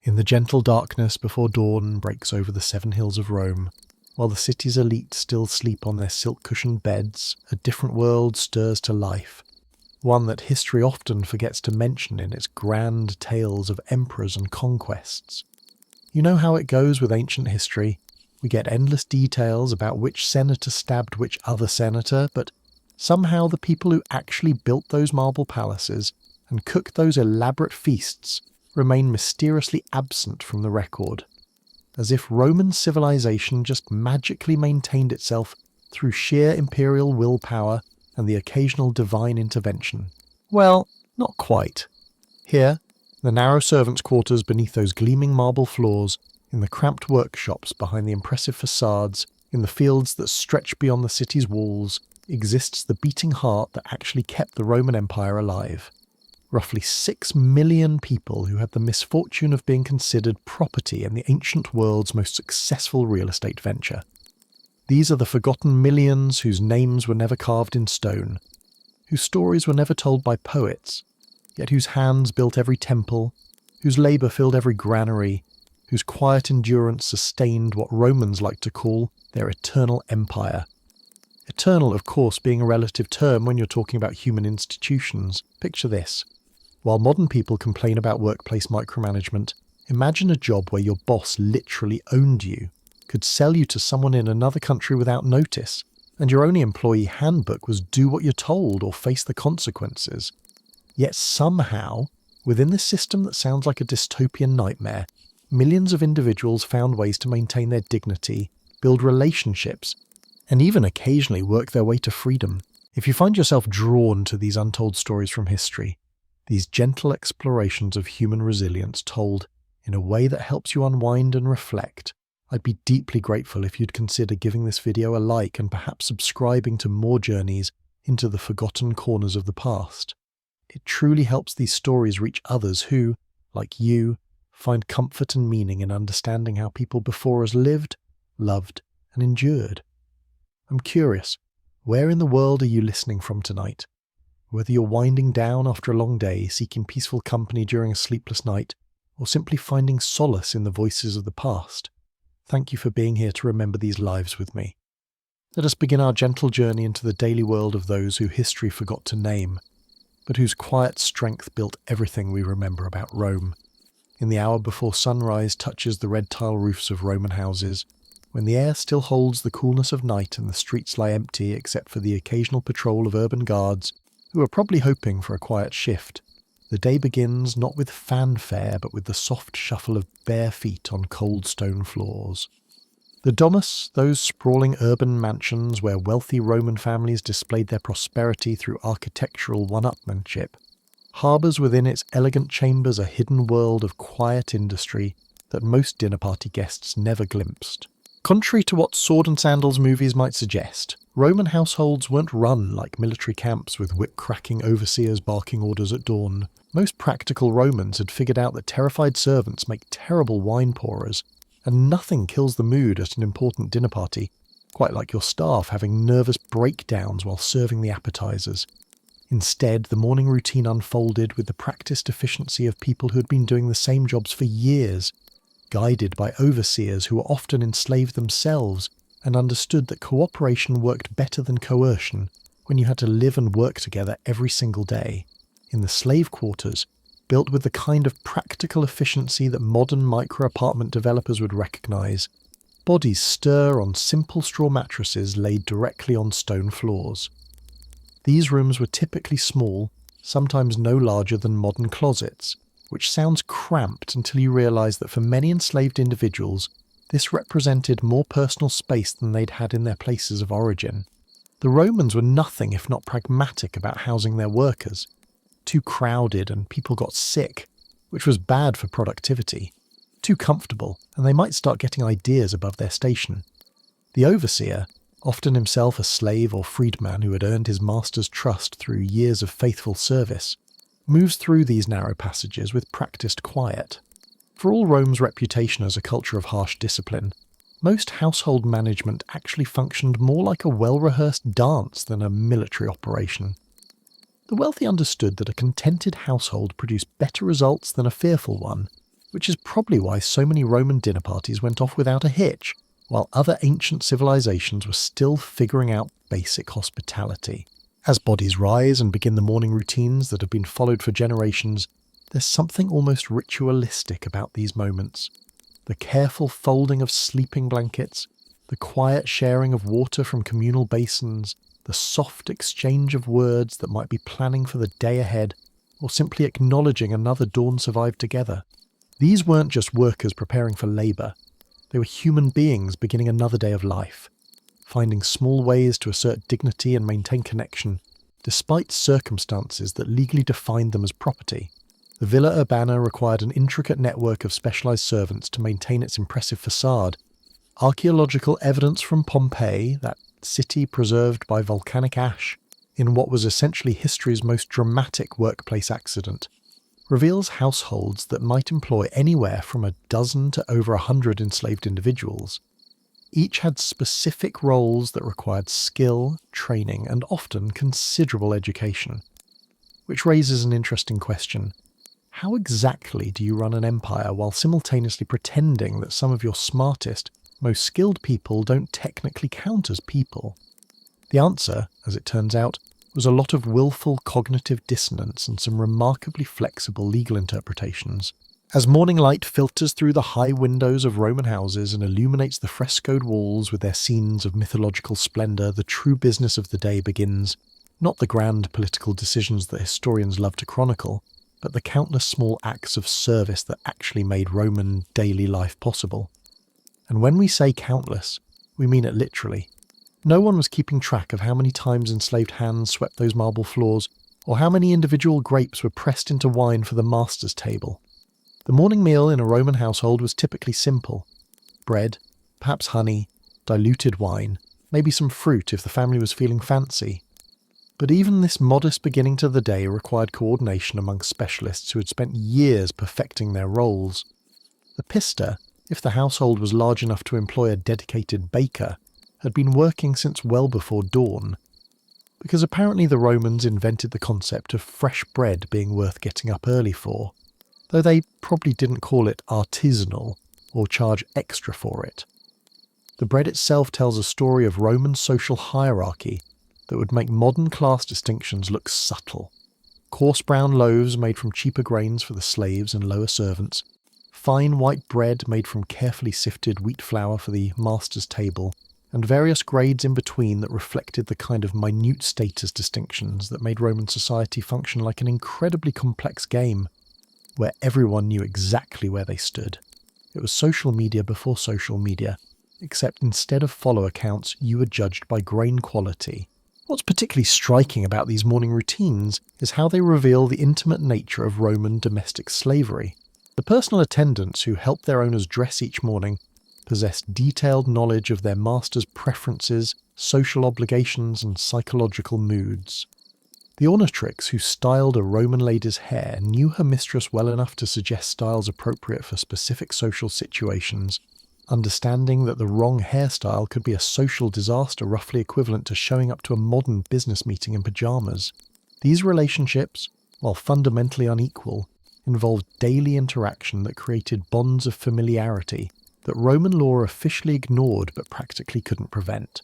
In the gentle darkness before dawn breaks over the 7 hills of Rome, while the city's elite still sleep on their silk-cushioned beds, a different world stirs to life, one that history often forgets to mention in its grand tales of emperors and conquests. You know how it goes with ancient history. We get endless details about which senator stabbed which other senator, but somehow the people who actually built those marble palaces and cooked those elaborate feasts remain mysteriously absent from the record, as if Roman civilization just magically maintained itself through sheer imperial willpower and the occasional divine intervention. Well, not quite. Here, the narrow servants' quarters beneath those gleaming marble floors, in the cramped workshops behind the impressive facades, in the fields that stretch beyond the city's walls, exists the beating heart that actually kept the Roman Empire alive. Roughly 6 million people who had the misfortune of being considered property in the ancient world's most successful real estate venture. These are the forgotten millions whose names were never carved in stone, whose stories were never told by poets, yet whose hands built every temple, whose labour filled every granary, whose quiet endurance sustained what Romans like to call their eternal empire. Eternal, of course, being a relative term when you're talking about human institutions. Picture this. While modern people complain about workplace micromanagement, imagine a job where your boss literally owned you, could sell you to someone in another country without notice, and your only employee handbook was do what you're told or face the consequences. Yet somehow, within this system that sounds like a dystopian nightmare, millions of individuals found ways to maintain their dignity, build relationships, and even occasionally work their way to freedom. If you find yourself drawn to these untold stories from history, these gentle explorations of human resilience told in a way that helps you unwind and reflect, I'd be deeply grateful if you'd consider giving this video a like and perhaps subscribing to more journeys into the forgotten corners of the past. It truly helps these stories reach others who, like you, find comfort and meaning in understanding how people before us lived, loved, and endured. I'm curious, where in the world are you listening from tonight? Whether you're winding down after a long day, seeking peaceful company during a sleepless night, or simply finding solace in the voices of the past, thank you for being here to remember these lives with me. Let us begin our gentle journey into the daily world of those who history forgot to name, but whose quiet strength built everything we remember about Rome. In the hour before sunrise touches the red tile roofs of Roman houses, when the air still holds the coolness of night and the streets lie empty except for the occasional patrol of urban guards, who are probably hoping for a quiet shift, the day begins not with fanfare but with the soft shuffle of bare feet on cold stone floors. The Domus, those sprawling urban mansions where wealthy Roman families displayed their prosperity through architectural one-upmanship, harbours within its elegant chambers a hidden world of quiet industry that most dinner party guests never glimpsed. Contrary to what sword and sandals movies might suggest, Roman households weren't run like military camps with whip-cracking overseers barking orders at dawn. Most practical Romans had figured out that terrified servants make terrible wine pourers, and nothing kills the mood at an important dinner party, quite like your staff having nervous breakdowns while serving the appetizers. Instead, the morning routine unfolded with the practiced efficiency of people who had been doing the same jobs for years, guided by overseers who were often enslaved themselves and understood that cooperation worked better than coercion when you had to live and work together every single day. In the slave quarters, built with the kind of practical efficiency that modern micro-apartment developers would recognise, bodies stir on simple straw mattresses laid directly on stone floors. These rooms were typically small, sometimes no larger than modern closets, which sounds cramped until you realise that for many enslaved individuals, this represented more personal space than they'd had in their places of origin. The Romans were nothing if not pragmatic about housing their workers. Too crowded and people got sick, which was bad for productivity. Too comfortable, and they might start getting ideas above their station. The overseer, often himself a slave or freedman who had earned his master's trust through years of faithful service, moves through these narrow passages with practiced quiet. For all Rome's reputation as a culture of harsh discipline, most household management actually functioned more like a well-rehearsed dance than a military operation. The wealthy understood that a contented household produced better results than a fearful one, which is probably why so many Roman dinner parties went off without a hitch, while other ancient civilizations were still figuring out basic hospitality. As bodies rise and begin the morning routines that have been followed for generations, there's something almost ritualistic about these moments. The careful folding of sleeping blankets, the quiet sharing of water from communal basins, the soft exchange of words that might be planning for the day ahead, or simply acknowledging another dawn survived together. These weren't just workers preparing for labour. They were human beings beginning another day of life, finding small ways to assert dignity and maintain connection, despite circumstances that legally defined them as property. The Villa Urbana required an intricate network of specialised servants to maintain its impressive facade. Archaeological evidence from Pompeii, that city preserved by volcanic ash, in what was essentially history's most dramatic workplace accident, reveals households that might employ anywhere from a dozen to over 100 enslaved individuals. Each had specific roles that required skill, training, and often considerable education. Which raises an interesting question. How exactly do you run an empire while simultaneously pretending that some of your smartest, most skilled people don't technically count as people? The answer, as it turns out, was a lot of willful cognitive dissonance and some remarkably flexible legal interpretations. As morning light filters through the high windows of Roman houses and illuminates the frescoed walls with their scenes of mythological splendour, the true business of the day begins. Not the grand political decisions that historians love to chronicle, but the countless small acts of service that actually made Roman daily life possible. And when we say countless, we mean it literally. No one was keeping track of how many times enslaved hands swept those marble floors, or how many individual grapes were pressed into wine for the master's table. The morning meal in a Roman household was typically simple. Bread, perhaps honey, diluted wine, maybe some fruit if the family was feeling fancy. But even this modest beginning to the day required coordination among specialists who had spent years perfecting their roles. The pista, if the household was large enough to employ a dedicated baker, had been working since well before dawn, because apparently the Romans invented the concept of fresh bread being worth getting up early for, though they probably didn't call it artisanal or charge extra for it. The bread itself tells a story of Roman social hierarchy that would make modern class distinctions look subtle. Coarse brown loaves made from cheaper grains for the slaves and lower servants, fine white bread made from carefully sifted wheat flour for the master's table, and various grades in between that reflected the kind of minute status distinctions that made Roman society function like an incredibly complex game, where everyone knew exactly where they stood. It was social media before social media, except instead of follower counts, you were judged by grain quality. What's particularly striking about these morning routines is how they reveal the intimate nature of Roman domestic slavery. The personal attendants who helped their owners dress each morning possessed detailed knowledge of their master's preferences, social obligations, and psychological moods. The ornatrix who styled a Roman lady's hair knew her mistress well enough to suggest styles appropriate for specific social situations, understanding that the wrong hairstyle could be a social disaster roughly equivalent to showing up to a modern business meeting in pyjamas. These relationships, while fundamentally unequal, involved daily interaction that created bonds of familiarity that Roman law officially ignored but practically couldn't prevent.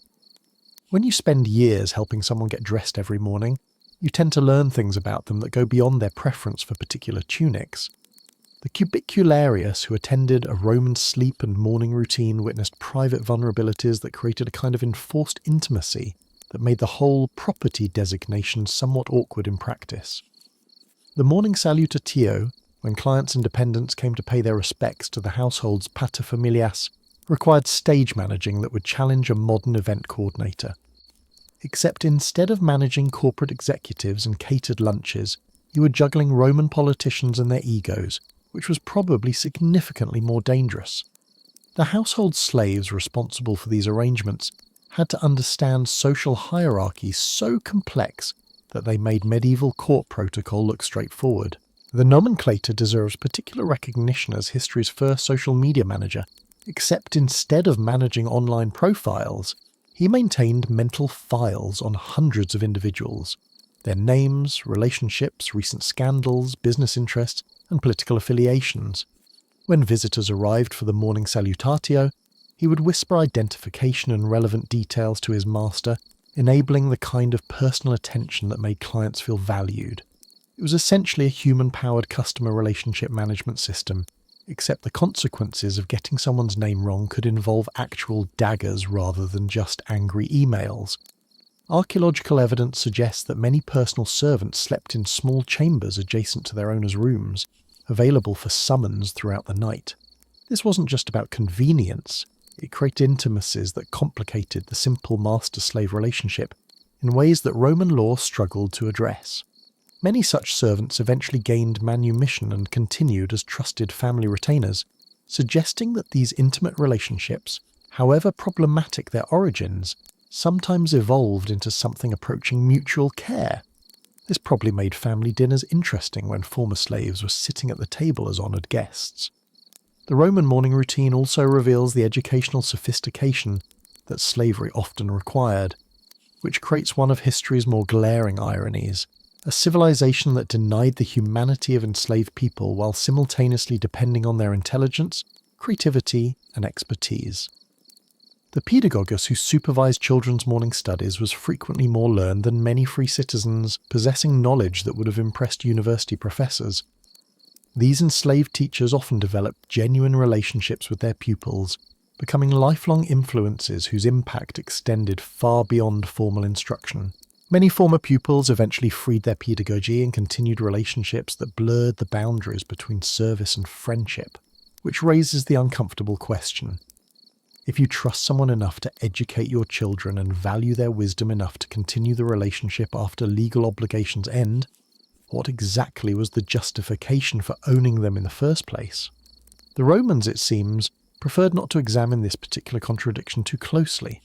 When you spend years helping someone get dressed every morning, you tend to learn things about them that go beyond their preference for particular tunics. The cubicularius who attended a Roman sleep and morning routine witnessed private vulnerabilities that created a kind of enforced intimacy that made the whole property designation somewhat awkward in practice. The morning salutatio, when clients and dependents came to pay their respects to the household's paterfamilias, required stage managing that would challenge a modern event coordinator. Except instead of managing corporate executives and catered lunches, you were juggling Roman politicians and their egos, which was probably significantly more dangerous. The household slaves responsible for these arrangements had to understand social hierarchies so complex that they made medieval court protocol look straightforward. The nomenclator deserves particular recognition as history's first social media manager, except instead of managing online profiles, he maintained mental files on hundreds of individuals, their names, relationships, recent scandals, business interests, and political affiliations. When visitors arrived for the morning salutatio, he would whisper identification and relevant details to his master, enabling the kind of personal attention that made clients feel valued. It was essentially a human-powered customer relationship management system, except the consequences of getting someone's name wrong could involve actual daggers rather than just angry emails. Archaeological evidence suggests that many personal servants slept in small chambers adjacent to their owners' rooms, available for summons throughout the night. This wasn't just about convenience, it created intimacies that complicated the simple master-slave relationship in ways that Roman law struggled to address. Many such servants eventually gained manumission and continued as trusted family retainers, suggesting that these intimate relationships, however problematic their origins, sometimes evolved into something approaching mutual care. This probably made family dinners interesting when former slaves were sitting at the table as honoured guests. The Roman morning routine also reveals the educational sophistication that slavery often required, which creates one of history's more glaring ironies. A civilization that denied the humanity of enslaved people while simultaneously depending on their intelligence, creativity, and expertise. The pedagogus who supervised children's morning studies was frequently more learned than many free citizens, possessing knowledge that would have impressed university professors. These enslaved teachers often developed genuine relationships with their pupils, becoming lifelong influences whose impact extended far beyond formal instruction. Many former pupils eventually freed their pedagogy and continued relationships that blurred the boundaries between service and friendship, which raises the uncomfortable question. If you trust someone enough to educate your children and value their wisdom enough to continue the relationship after legal obligations end, what exactly was the justification for owning them in the first place? The Romans, it seems, preferred not to examine this particular contradiction too closely.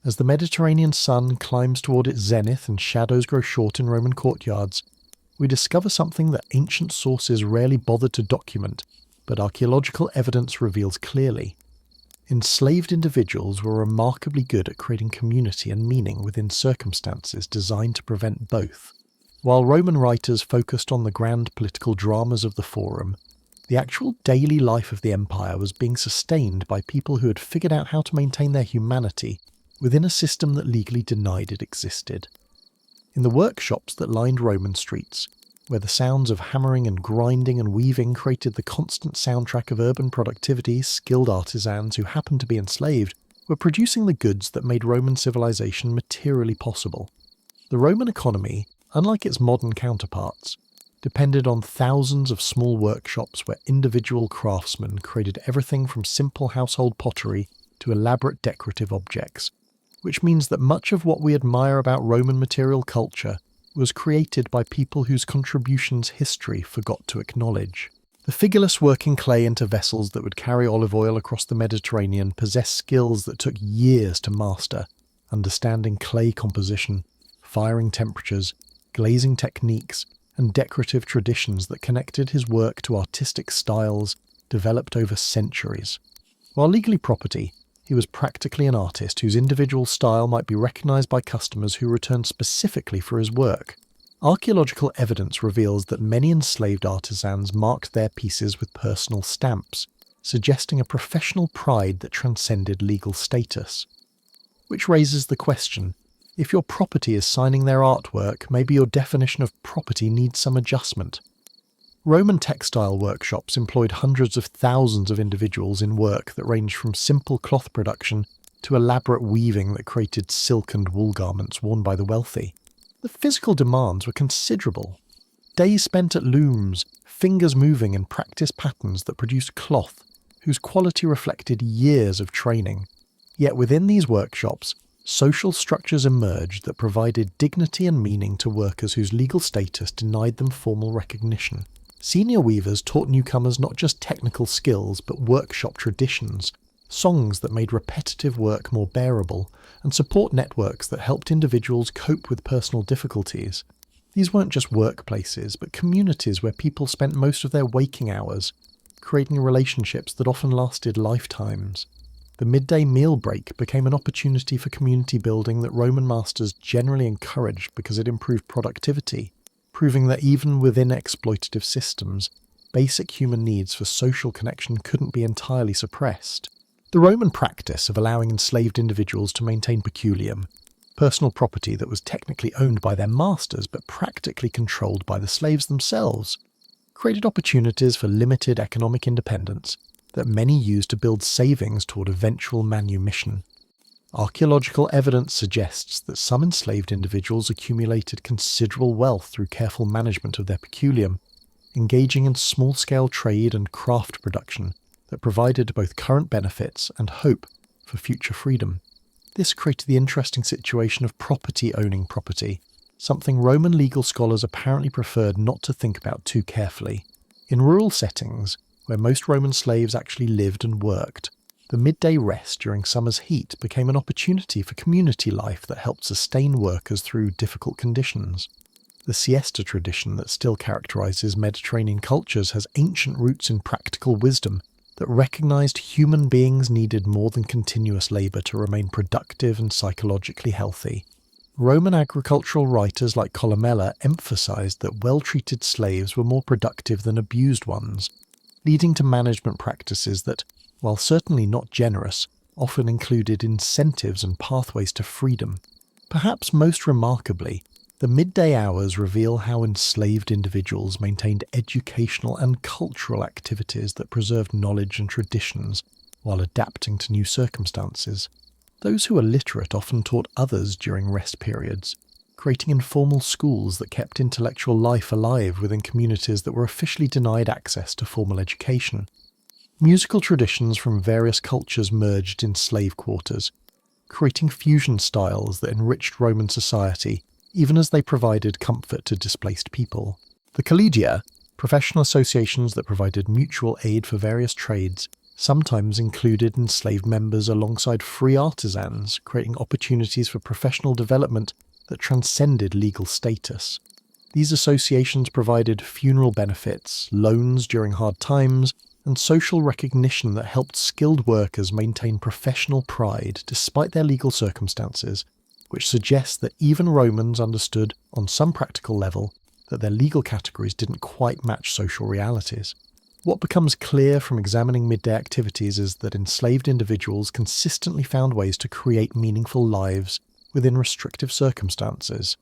As the Mediterranean sun climbs toward its zenith and shadows grow short in Roman courtyards, we discover something that ancient sources rarely bothered to document, but archaeological evidence reveals clearly. Enslaved individuals were remarkably good at creating community and meaning within circumstances designed to prevent both. While Roman writers focused on the grand political dramas of the Forum, the actual daily life of the empire was being sustained by people who had figured out how to maintain their humanity within a system that legally denied it existed. In the workshops that lined Roman streets, where the sounds of hammering and grinding and weaving created the constant soundtrack of urban productivity, skilled artisans who happened to be enslaved were producing the goods that made Roman civilization materially possible. The Roman economy, unlike its modern counterparts, depended on thousands of small workshops where individual craftsmen created everything from simple household pottery to elaborate decorative objects, which means that much of what we admire about Roman material culture was created by people whose contributions history forgot to acknowledge. The figureless working clay into vessels that would carry olive oil across the Mediterranean possessed skills that took years to master, understanding clay composition, firing temperatures, glazing techniques, and decorative traditions that connected his work to artistic styles developed over centuries. While legally property, he was practically an artist whose individual style might be recognised by customers who returned specifically for his work. Archaeological evidence reveals that many enslaved artisans marked their pieces with personal stamps, suggesting a professional pride that transcended legal status. Which raises the question, if your property is signing their artwork, maybe your definition of property needs some adjustment. Roman textile workshops employed hundreds of thousands of individuals in work that ranged from simple cloth production to elaborate weaving that created silk and wool garments worn by the wealthy. The physical demands were considerable. Days spent at looms, fingers moving in practice patterns that produced cloth, whose quality reflected years of training. Yet within these workshops, social structures emerged that provided dignity and meaning to workers whose legal status denied them formal recognition. Senior weavers taught newcomers not just technical skills but workshop traditions, songs that made repetitive work more bearable, and support networks that helped individuals cope with personal difficulties. These weren't just workplaces, but communities where people spent most of their waking hours, creating relationships that often lasted lifetimes. The midday meal break became an opportunity for community building that Roman masters generally encouraged because it improved productivity, proving that even within exploitative systems, basic human needs for social connection couldn't be entirely suppressed. The Roman practice of allowing enslaved individuals to maintain peculium, personal property that was technically owned by their masters but practically controlled by the slaves themselves, created opportunities for limited economic independence that many used to build savings toward eventual manumission. Archaeological evidence suggests that some enslaved individuals accumulated considerable wealth through careful management of their peculium, engaging in small-scale trade and craft production that provided both current benefits and hope for future freedom. This created the interesting situation of property owning property, something Roman legal scholars apparently preferred not to think about too carefully. In rural settings, where most Roman slaves actually lived and worked, the midday rest during summer's heat became an opportunity for community life that helped sustain workers through difficult conditions. The siesta tradition that still characterizes Mediterranean cultures has ancient roots in practical wisdom that recognized human beings needed more than continuous labor to remain productive and psychologically healthy. Roman agricultural writers like Columella emphasized that well-treated slaves were more productive than abused ones, leading to management practices that, while certainly not generous, often included incentives and pathways to freedom. Perhaps most remarkably, the midday hours reveal how enslaved individuals maintained educational and cultural activities that preserved knowledge and traditions while adapting to new circumstances. Those who were literate often taught others during rest periods, creating informal schools that kept intellectual life alive within communities that were officially denied access to formal education. Musical traditions from various cultures merged in slave quarters, creating fusion styles that enriched Roman society, even as they provided comfort to displaced people. The collegia, professional associations that provided mutual aid for various trades, sometimes included enslaved members alongside free artisans, creating opportunities for professional development that transcended legal status. These associations provided funeral benefits, loans during hard times, and social recognition that helped skilled workers maintain professional pride despite their legal circumstances, which suggests that even Romans understood, on some practical level, that their legal categories didn't quite match social realities. What becomes clear from examining midday activities is that enslaved individuals consistently found ways to create meaningful lives within restrictive circumstances.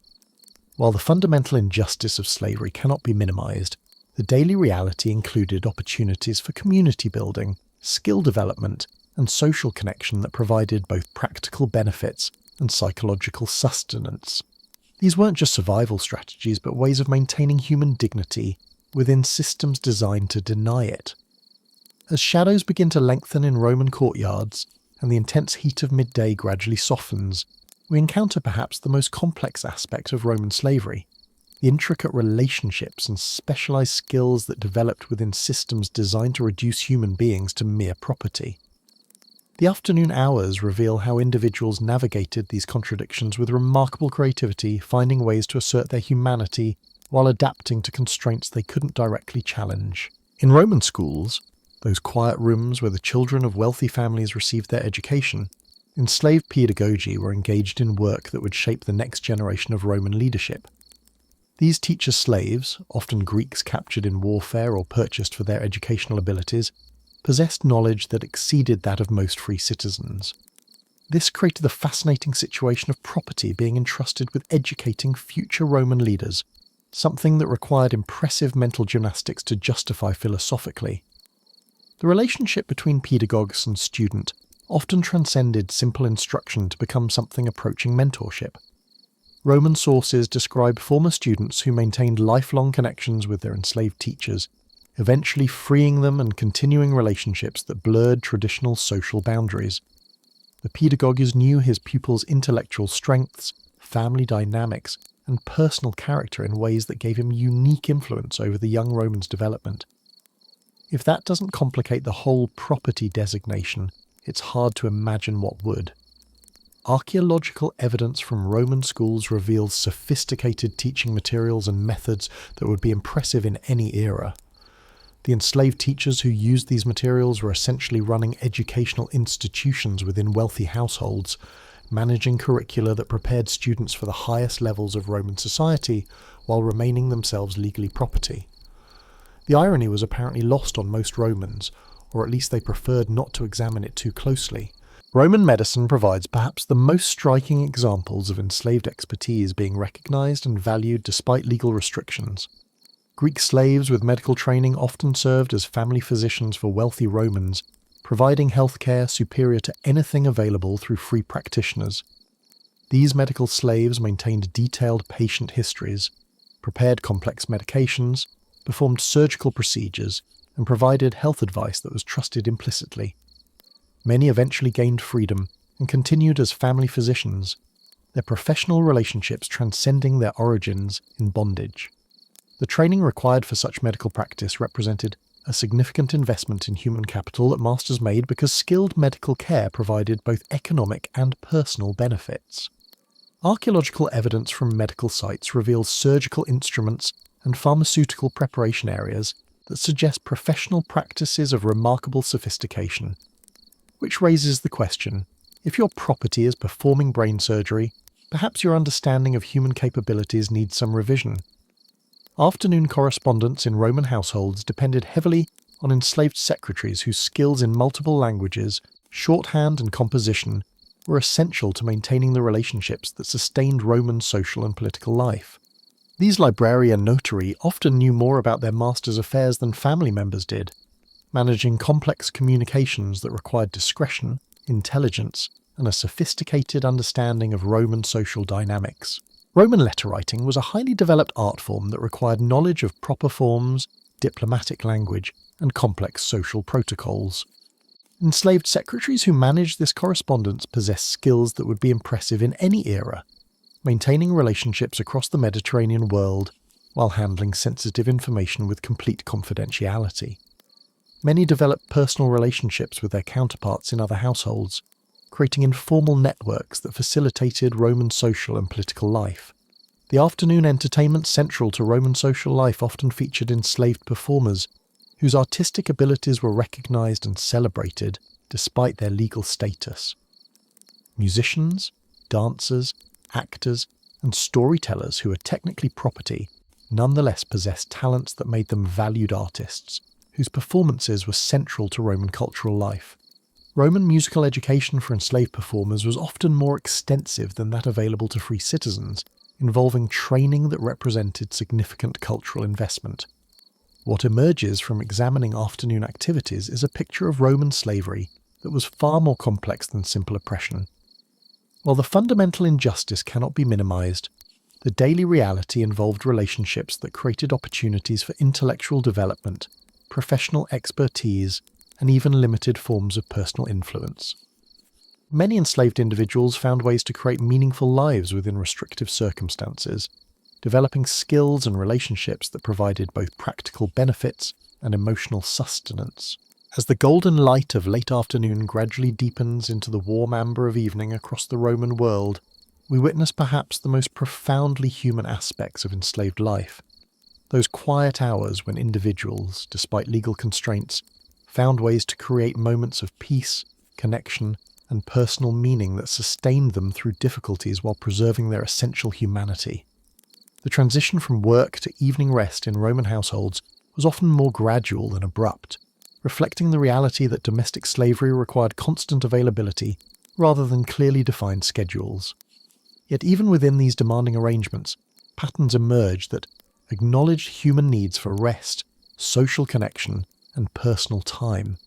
While the fundamental injustice of slavery cannot be minimized, the daily reality included opportunities for community building, skill development, and social connection that provided both practical benefits and psychological sustenance. These weren't just survival strategies, but ways of maintaining human dignity within systems designed to deny it. As shadows begin to lengthen in Roman courtyards, and the intense heat of midday gradually softens, we encounter perhaps the most complex aspect of Roman slavery: the intricate relationships and specialized skills that developed within systems designed to reduce human beings to mere property. The afternoon hours reveal how individuals navigated these contradictions with remarkable creativity, finding ways to assert their humanity while adapting to constraints they couldn't directly challenge. In Roman schools, those quiet rooms where the children of wealthy families received their education, enslaved pedagogy were engaged in work that would shape the next generation of Roman leadership. These teacher slaves, often Greeks captured in warfare or purchased for their educational abilities, possessed knowledge that exceeded that of most free citizens. This created the fascinating situation of property being entrusted with educating future Roman leaders, something that required impressive mental gymnastics to justify philosophically. The relationship between pedagogues and student often transcended simple instruction to become something approaching mentorship. Roman sources describe former students who maintained lifelong connections with their enslaved teachers, eventually freeing them and continuing relationships that blurred traditional social boundaries. The pedagogues knew his pupils' intellectual strengths, family dynamics, and personal character in ways that gave him unique influence over the young Roman's development. If that doesn't complicate the whole property designation, it's hard to imagine what would. Archaeological evidence from Roman schools reveals sophisticated teaching materials and methods that would be impressive in any era. The enslaved teachers who used these materials were essentially running educational institutions within wealthy households, managing curricula that prepared students for the highest levels of Roman society while remaining themselves legally property. The irony was apparently lost on most Romans, or at least they preferred not to examine it too closely. Roman medicine provides perhaps the most striking examples of enslaved expertise being recognised and valued despite legal restrictions. Greek slaves with medical training often served as family physicians for wealthy Romans, providing healthcare superior to anything available through free practitioners. These medical slaves maintained detailed patient histories, prepared complex medications, performed surgical procedures, and provided health advice that was trusted implicitly. Many eventually gained freedom and continued as family physicians, their professional relationships transcending their origins in bondage. The training required for such medical practice represented a significant investment in human capital that masters made because skilled medical care provided both economic and personal benefits. Archaeological evidence from medical sites reveals surgical instruments and pharmaceutical preparation areas that suggest professional practices of remarkable sophistication. Which raises the question, if your property is performing brain surgery, perhaps your understanding of human capabilities needs some revision. Afternoon correspondence in Roman households depended heavily on enslaved secretaries whose skills in multiple languages, shorthand and composition were essential to maintaining the relationships that sustained Roman social and political life. These librarii and notary often knew more about their master's affairs than family members did, managing complex communications that required discretion, intelligence, and a sophisticated understanding of Roman social dynamics. Roman letter writing was a highly developed art form that required knowledge of proper forms, diplomatic language, and complex social protocols. Enslaved secretaries who managed this correspondence possessed skills that would be impressive in any era, maintaining relationships across the Mediterranean world while handling sensitive information with complete confidentiality. Many developed personal relationships with their counterparts in other households, creating informal networks that facilitated Roman social and political life. The afternoon entertainment central to Roman social life often featured enslaved performers, whose artistic abilities were recognized and celebrated despite their legal status. Musicians, dancers, actors, and storytellers who were technically property nonetheless possessed talents that made them valued artists, whose performances were central to Roman cultural life. Roman musical education for enslaved performers was often more extensive than that available to free citizens, involving training that represented significant cultural investment. What emerges from examining afternoon activities is a picture of Roman slavery that was far more complex than simple oppression. While the fundamental injustice cannot be minimized, the daily reality involved relationships that created opportunities for intellectual development, professional expertise, and even limited forms of personal influence. Many enslaved individuals found ways to create meaningful lives within restrictive circumstances, developing skills and relationships that provided both practical benefits and emotional sustenance. As the golden light of late afternoon gradually deepens into the warm amber of evening across the Roman world, we witness perhaps the most profoundly human aspects of enslaved life. Those quiet hours when individuals, despite legal constraints, found ways to create moments of peace, connection, and personal meaning that sustained them through difficulties while preserving their essential humanity. The transition from work to evening rest in Roman households was often more gradual than abrupt, reflecting the reality that domestic slavery required constant availability rather than clearly defined schedules. Yet even within these demanding arrangements, patterns emerged that acknowledged human needs for rest, social connection, and personal time.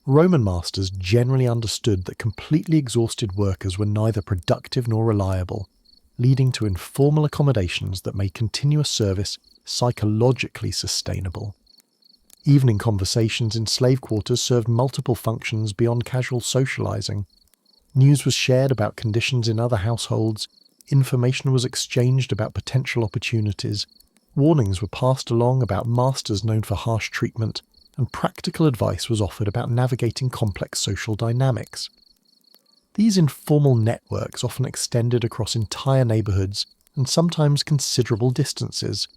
Roman masters generally understood that completely exhausted workers were neither productive nor reliable, leading to informal accommodations that made continuous service psychologically sustainable. Evening conversations in slave quarters served multiple functions beyond casual socializing. News was shared about conditions in other households, information was exchanged about potential opportunities, warnings were passed along about masters known for harsh treatment, and practical advice was offered about navigating complex social dynamics. These informal networks often extended across entire neighborhoods and sometimes considerable distances,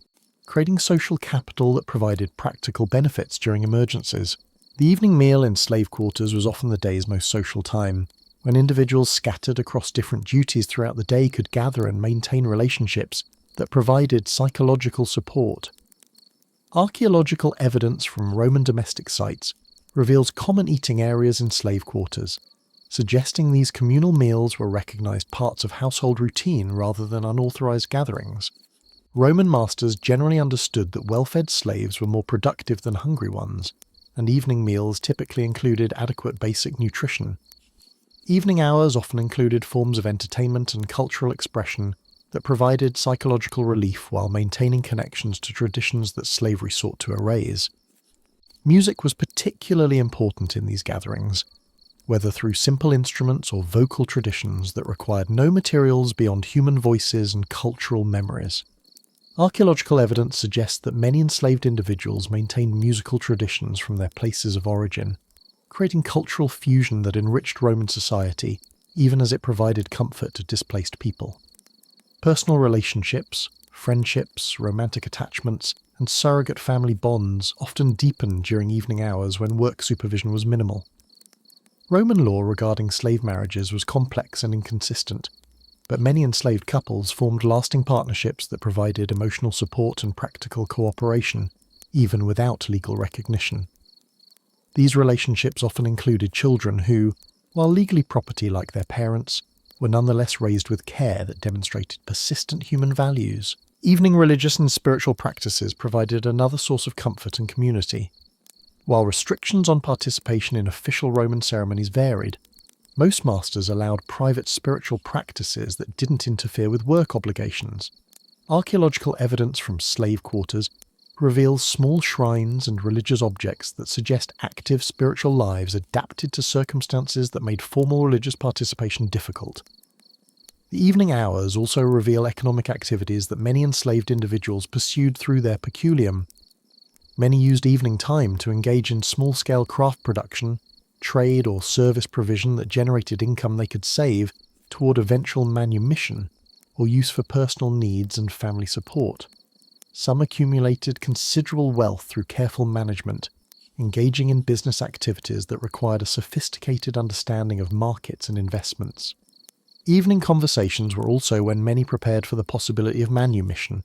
creating social capital that provided practical benefits during emergencies. The evening meal in slave quarters was often the day's most social time, when individuals scattered across different duties throughout the day could gather and maintain relationships that provided psychological support. Archaeological evidence from Roman domestic sites reveals common eating areas in slave quarters, suggesting these communal meals were recognised parts of household routine rather than unauthorised gatherings. Roman masters generally understood that well-fed slaves were more productive than hungry ones, and evening meals typically included adequate basic nutrition. Evening hours often included forms of entertainment and cultural expression that provided psychological relief while maintaining connections to traditions that slavery sought to erase. Music was particularly important in these gatherings, whether through simple instruments or vocal traditions that required no materials beyond human voices and cultural memories. Archaeological evidence suggests that many enslaved individuals maintained musical traditions from their places of origin, creating cultural fusion that enriched Roman society, even as it provided comfort to displaced people. Personal relationships, friendships, romantic attachments, and surrogate family bonds often deepened during evening hours when work supervision was minimal. Roman law regarding slave marriages was complex and inconsistent, but many enslaved couples formed lasting partnerships that provided emotional support and practical cooperation, even without legal recognition. These relationships often included children who, while legally property like their parents, were nonetheless raised with care that demonstrated persistent human values. Evening religious and spiritual practices provided another source of comfort and community. While restrictions on participation in official Roman ceremonies varied, most masters allowed private spiritual practices that didn't interfere with work obligations. Archaeological evidence from slave quarters reveals small shrines and religious objects that suggest active spiritual lives adapted to circumstances that made formal religious participation difficult. The evening hours also reveal economic activities that many enslaved individuals pursued through their peculium. Many used evening time to engage in small-scale craft production, trade or service provision that generated income they could save toward eventual manumission or use for personal needs and family support. Some accumulated considerable wealth through careful management, engaging in business activities that required a sophisticated understanding of markets and investments. Evening conversations were also when many prepared for the possibility of manumission,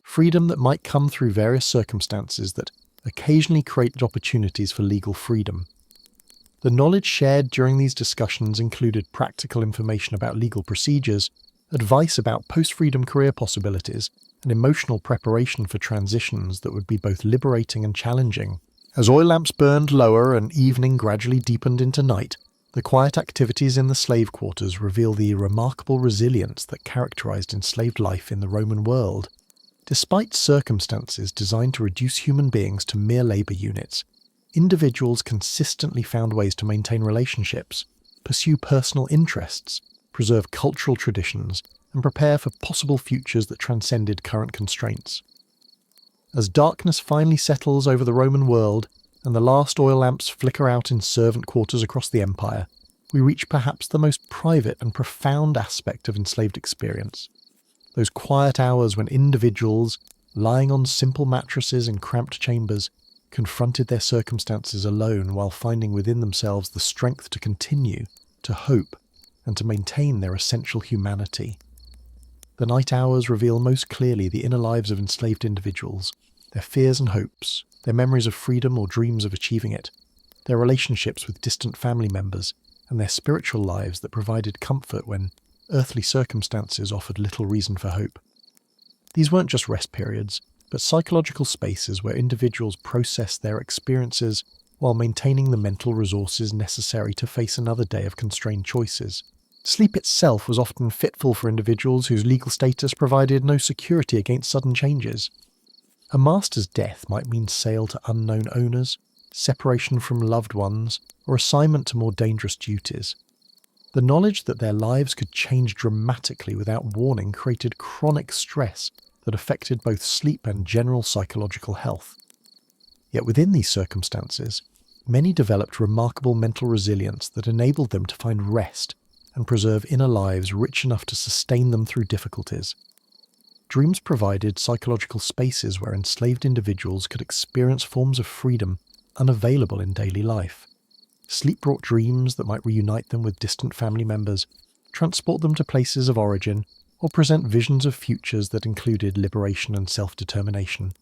freedom that might come through various circumstances that occasionally created opportunities for legal freedom. The knowledge shared during these discussions included practical information about legal procedures, advice about post-freedom career possibilities, and emotional preparation for transitions that would be both liberating and challenging. As oil lamps burned lower and evening gradually deepened into night, the quiet activities in the slave quarters reveal the remarkable resilience that characterized enslaved life in the Roman world. Despite circumstances designed to reduce human beings to mere labor units, individuals consistently found ways to maintain relationships, pursue personal interests, preserve cultural traditions, and prepare for possible futures that transcended current constraints. As darkness finally settles over the Roman world, and the last oil lamps flicker out in servant quarters across the empire, we reach perhaps the most private and profound aspect of enslaved experience. Those quiet hours when individuals, lying on simple mattresses in cramped chambers, confronted their circumstances alone while finding within themselves the strength to continue, to hope, and to maintain their essential humanity. The night hours reveal most clearly the inner lives of enslaved individuals, their fears and hopes, their memories of freedom or dreams of achieving it, their relationships with distant family members, and their spiritual lives that provided comfort when earthly circumstances offered little reason for hope. These weren't just rest periods, but psychological spaces where individuals process their experiences while maintaining the mental resources necessary to face another day of constrained choices. Sleep itself was often fitful for individuals whose legal status provided no security against sudden changes. A master's death might mean sale to unknown owners, separation from loved ones, or assignment to more dangerous duties. The knowledge that their lives could change dramatically without warning created chronic stress that affected both sleep and general psychological health. Yet within these circumstances, many developed remarkable mental resilience that enabled them to find rest and preserve inner lives rich enough to sustain them through difficulties. Dreams provided psychological spaces where enslaved individuals could experience forms of freedom unavailable in daily life. Sleep brought dreams that might reunite them with distant family members, transport them to places of origin, or present visions of futures that included liberation and self-determination.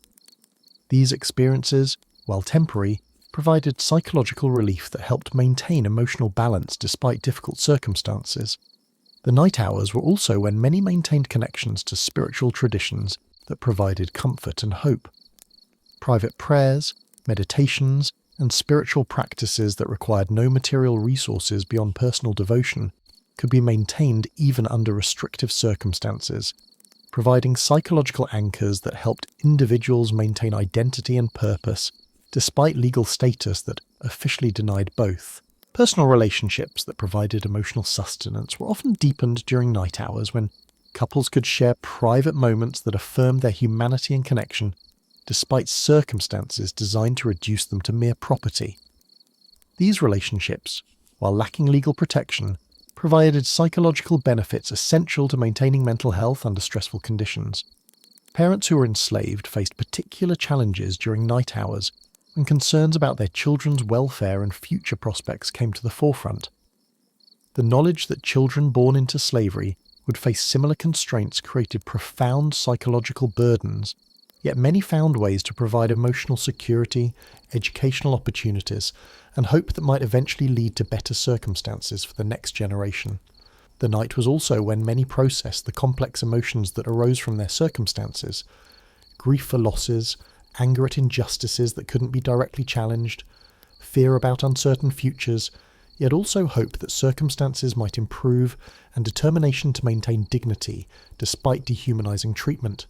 These experiences, while temporary, provided psychological relief that helped maintain emotional balance despite difficult circumstances. The night hours were also when many maintained connections to spiritual traditions that provided comfort and hope. Private prayers, meditations, and spiritual practices that required no material resources beyond personal devotion could be maintained even under restrictive circumstances, providing psychological anchors that helped individuals maintain identity and purpose despite legal status that officially denied both. Personal relationships that provided emotional sustenance were often deepened during night hours when couples could share private moments that affirmed their humanity and connection, despite circumstances designed to reduce them to mere property. These relationships, while lacking legal protection, provided psychological benefits essential to maintaining mental health under stressful conditions. Parents who were enslaved faced particular challenges during night hours when concerns about their children's welfare and future prospects came to the forefront. The knowledge that children born into slavery would face similar constraints created profound psychological burdens, yet many found ways to provide emotional security, educational opportunities, and hope that might eventually lead to better circumstances for the next generation. The night was also when many processed the complex emotions that arose from their circumstances: grief for losses, anger at injustices that couldn't be directly challenged, fear about uncertain futures, yet also hope that circumstances might improve and determination to maintain dignity despite dehumanizing treatment.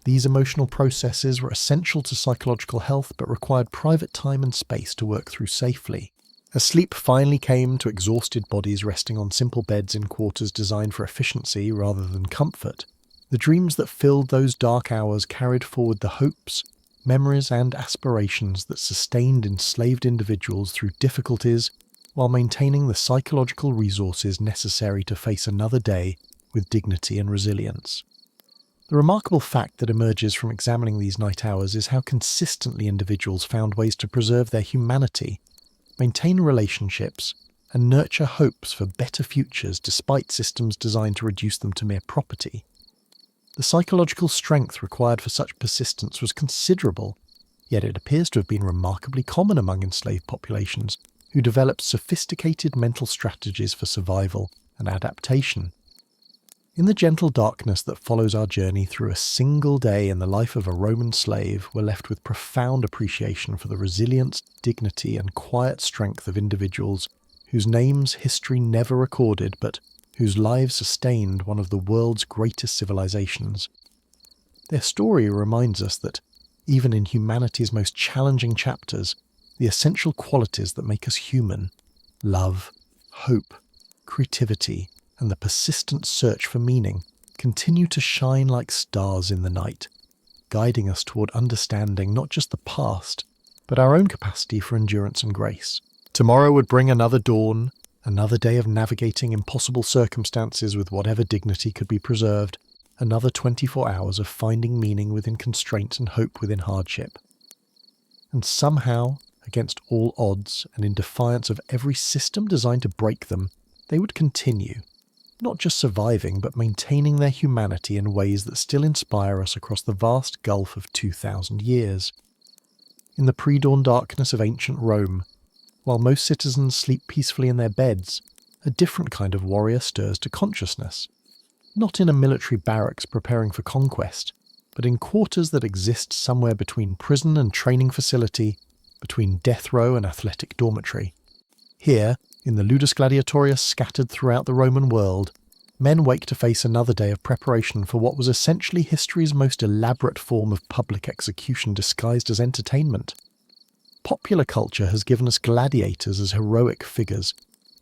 These emotional processes were essential to psychological health but required private time and space to work through safely. As sleep finally came to exhausted bodies resting on simple beds in quarters designed for efficiency rather than comfort, the dreams that filled those dark hours carried forward the hopes, memories, and aspirations that sustained enslaved individuals through difficulties while maintaining the psychological resources necessary to face another day with dignity and resilience. The remarkable fact that emerges from examining these night hours is how consistently individuals found ways to preserve their humanity, maintain relationships, and nurture hopes for better futures despite systems designed to reduce them to mere property. The psychological strength required for such persistence was considerable, yet it appears to have been remarkably common among enslaved populations who developed sophisticated mental strategies for survival and adaptation. In the gentle darkness that follows our journey through a single day in the life of a Roman slave, we're left with profound appreciation for the resilience, dignity, and quiet strength of individuals whose names history never recorded, but whose lives sustained one of the world's greatest civilizations. Their story reminds us that, even in humanity's most challenging chapters, the essential qualities that make us human — love, hope, creativity, and the persistent search for meaning — continue to shine like stars in the night, guiding us toward understanding not just the past, but our own capacity for endurance and grace. Tomorrow would bring another dawn, another day of navigating impossible circumstances with whatever dignity could be preserved, another 24 hours of finding meaning within constraint and hope within hardship. And somehow, against all odds and in defiance of every system designed to break them, they would continue, not just surviving, but maintaining their humanity in ways that still inspire us across the vast gulf of 2,000 years. In the pre-dawn darkness of ancient Rome, while most citizens sleep peacefully in their beds, a different kind of warrior stirs to consciousness. Not in a military barracks preparing for conquest, but in quarters that exist somewhere between prison and training facility, between death row and athletic dormitory. Here, in the ludus gladiatoria scattered throughout the Roman world, men wake to face another day of preparation for what was essentially history's most elaborate form of public execution disguised as entertainment. Popular culture has given us gladiators as heroic figures,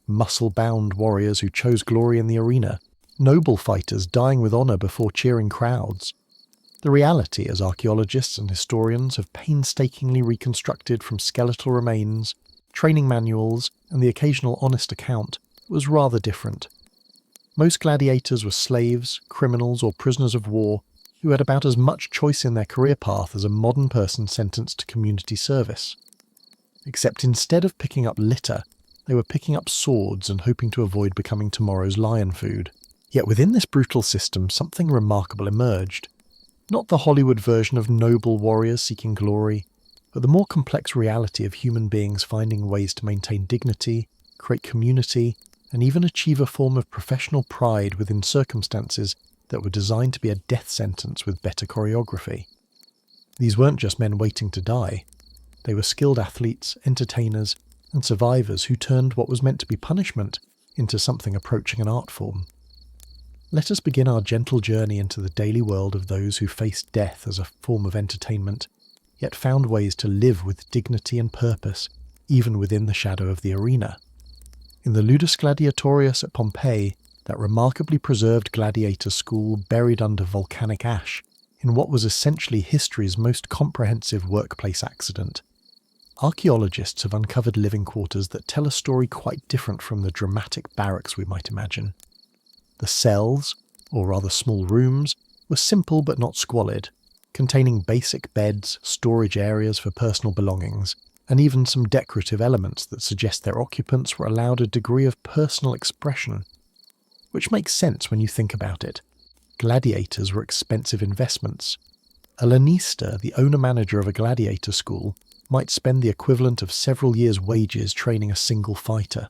muscle-bound warriors who chose glory in the arena, noble fighters dying with honor before cheering crowds. The reality, as archaeologists and historians have painstakingly reconstructed from skeletal remains, training manuals, and the occasional honest account, was rather different. Most gladiators were slaves, criminals, or prisoners of war who had about as much choice in their career path as a modern person sentenced to community service. Except instead of picking up litter, they were picking up swords and hoping to avoid becoming tomorrow's lion food. Yet within this brutal system, something remarkable emerged. Not the Hollywood version of noble warriors seeking glory, but the more complex reality of human beings finding ways to maintain dignity, create community, and even achieve a form of professional pride within circumstances that were designed to be a death sentence with better choreography. These weren't just men waiting to die. They were skilled athletes, entertainers, and survivors who turned what was meant to be punishment into something approaching an art form. Let us begin our gentle journey into the daily world of those who faced death as a form of entertainment, yet found ways to live with dignity and purpose, even within the shadow of the arena. In the Ludus Gladiatorius at Pompeii, that remarkably preserved gladiator school buried under volcanic ash, in what was essentially history's most comprehensive workplace accident, archaeologists have uncovered living quarters that tell a story quite different from the dramatic barracks we might imagine. The cells, or rather small rooms, were simple but not squalid, containing basic beds, storage areas for personal belongings, and even some decorative elements that suggest their occupants were allowed a degree of personal expression. Which makes sense when you think about it. Gladiators were expensive investments. A lanista, the owner-manager of a gladiator school, might spend the equivalent of several years' wages training a single fighter.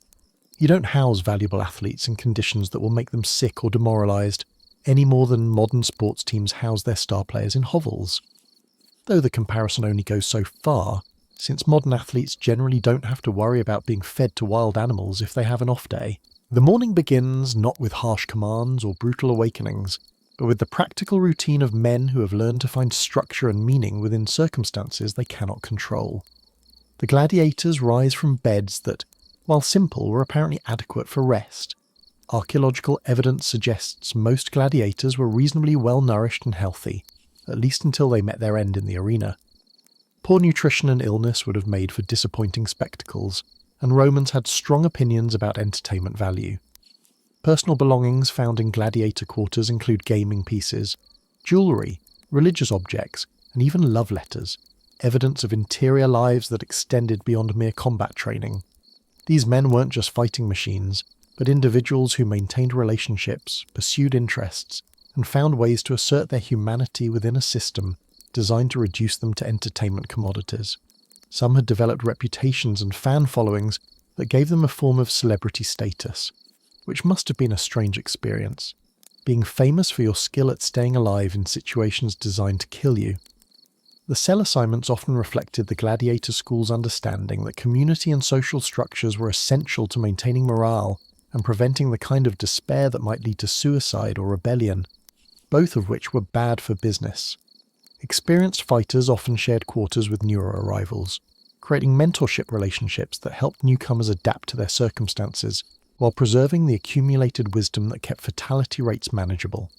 You don't house valuable athletes in conditions that will make them sick or demoralised, any more than modern sports teams house their star players in hovels. Though the comparison only goes so far, since modern athletes generally don't have to worry about being fed to wild animals if they have an off day. The morning begins not with harsh commands or brutal awakenings, but with the practical routine of men who have learned to find structure and meaning within circumstances they cannot control. The gladiators rise from beds that, while simple, were apparently adequate for rest. Archaeological evidence suggests most gladiators were reasonably well nourished and healthy, at least until they met their end in the arena. Poor nutrition and illness would have made for disappointing spectacles, and Romans had strong opinions about entertainment value. Personal belongings found in gladiator quarters include gaming pieces, jewellery, religious objects, and even love letters, evidence of interior lives that extended beyond mere combat training. These men weren't just fighting machines, but individuals who maintained relationships, pursued interests, and found ways to assert their humanity within a system designed to reduce them to entertainment commodities. Some had developed reputations and fan followings that gave them a form of celebrity status, which must have been a strange experience, being famous for your skill at staying alive in situations designed to kill you. The cell assignments often reflected the gladiator school's understanding that community and social structures were essential to maintaining morale and preventing the kind of despair that might lead to suicide or rebellion, both of which were bad for business. Experienced fighters often shared quarters with newer arrivals, creating mentorship relationships that helped newcomers adapt to their circumstances while preserving the accumulated wisdom that kept fatality rates manageable.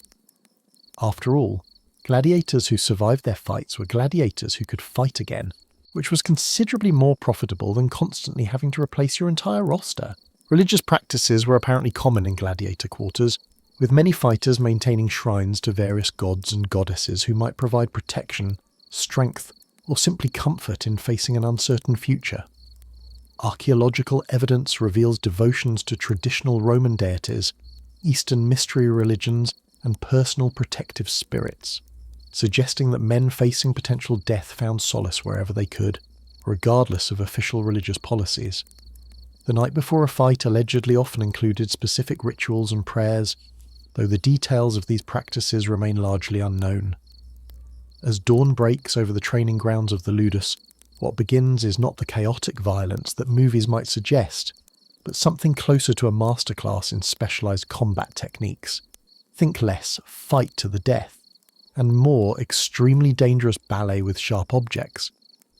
After all, gladiators who survived their fights were gladiators who could fight again, which was considerably more profitable than constantly having to replace your entire roster. Religious practices were apparently common in gladiator quarters, with many fighters maintaining shrines to various gods and goddesses who might provide protection, strength, or simply comfort in facing an uncertain future. Archaeological evidence reveals devotions to traditional Roman deities, Eastern mystery religions, and personal protective spirits, suggesting that men facing potential death found solace wherever they could, regardless of official religious policies. The night before a fight allegedly often included specific rituals and prayers, though the details of these practices remain largely unknown. As dawn breaks over the training grounds of the Ludus, what begins is not the chaotic violence that movies might suggest, but something closer to a masterclass in specialized combat techniques. Think less fight to the death, and more extremely dangerous ballet with sharp objects.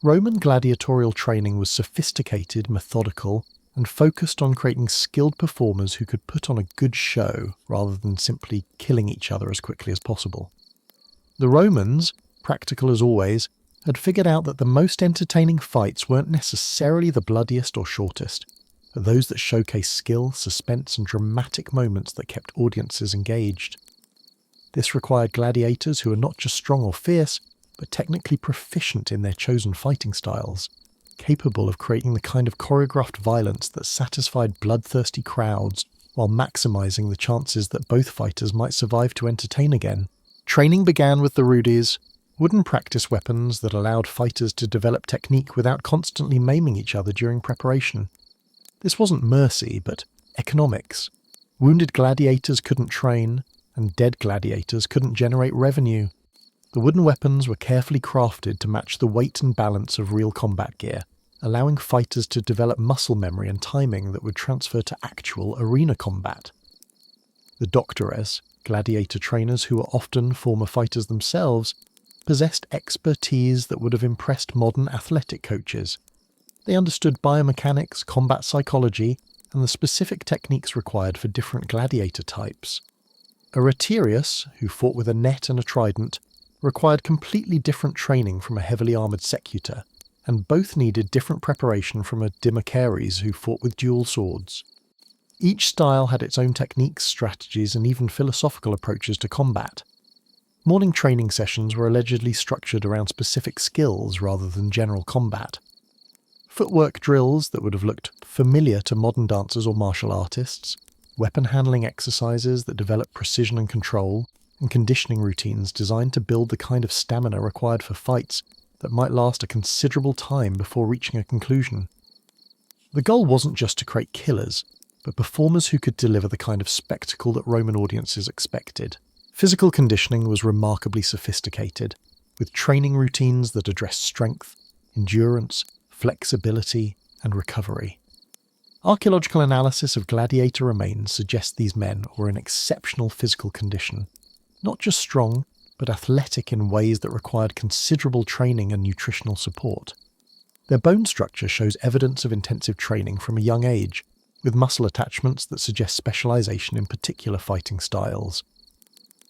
Roman gladiatorial training was sophisticated, methodical, and focused on creating skilled performers who could put on a good show rather than simply killing each other as quickly as possible. The Romans, practical as always, had figured out that the most entertaining fights weren't necessarily the bloodiest or shortest, but those that showcased skill, suspense, and dramatic moments that kept audiences engaged. This required gladiators who were not just strong or fierce, but technically proficient in their chosen fighting styles, capable of creating the kind of choreographed violence that satisfied bloodthirsty crowds while maximising the chances that both fighters might survive to entertain again. Training began with the rudies, wooden practice weapons that allowed fighters to develop technique without constantly maiming each other during preparation. This wasn't mercy, but economics. Wounded gladiators couldn't train, and dead gladiators couldn't generate revenue. The wooden weapons were carefully crafted to match the weight and balance of real combat gear, allowing fighters to develop muscle memory and timing that would transfer to actual arena combat. The doctores, gladiator trainers who were often former fighters themselves, possessed expertise that would have impressed modern athletic coaches. They understood biomechanics, combat psychology, and the specific techniques required for different gladiator types. A retiarius, who fought with a net and a trident, required completely different training from a heavily armoured secutor, and both needed different preparation from a Dimachères who fought with dual swords. Each style had its own techniques, strategies, and even philosophical approaches to combat. Morning training sessions were allegedly structured around specific skills rather than general combat. Footwork drills that would have looked familiar to modern dancers or martial artists, weapon handling exercises that developed precision and control, and conditioning routines designed to build the kind of stamina required for fights that might last a considerable time before reaching a conclusion. The goal wasn't just to create killers, but performers who could deliver the kind of spectacle that Roman audiences expected. Physical conditioning was remarkably sophisticated, with training routines that addressed strength, endurance, flexibility, and recovery. Archaeological analysis of gladiator remains suggests these men were in exceptional physical condition, not just strong, but athletic in ways that required considerable training and nutritional support. Their bone structure shows evidence of intensive training from a young age, with muscle attachments that suggest specialization in particular fighting styles.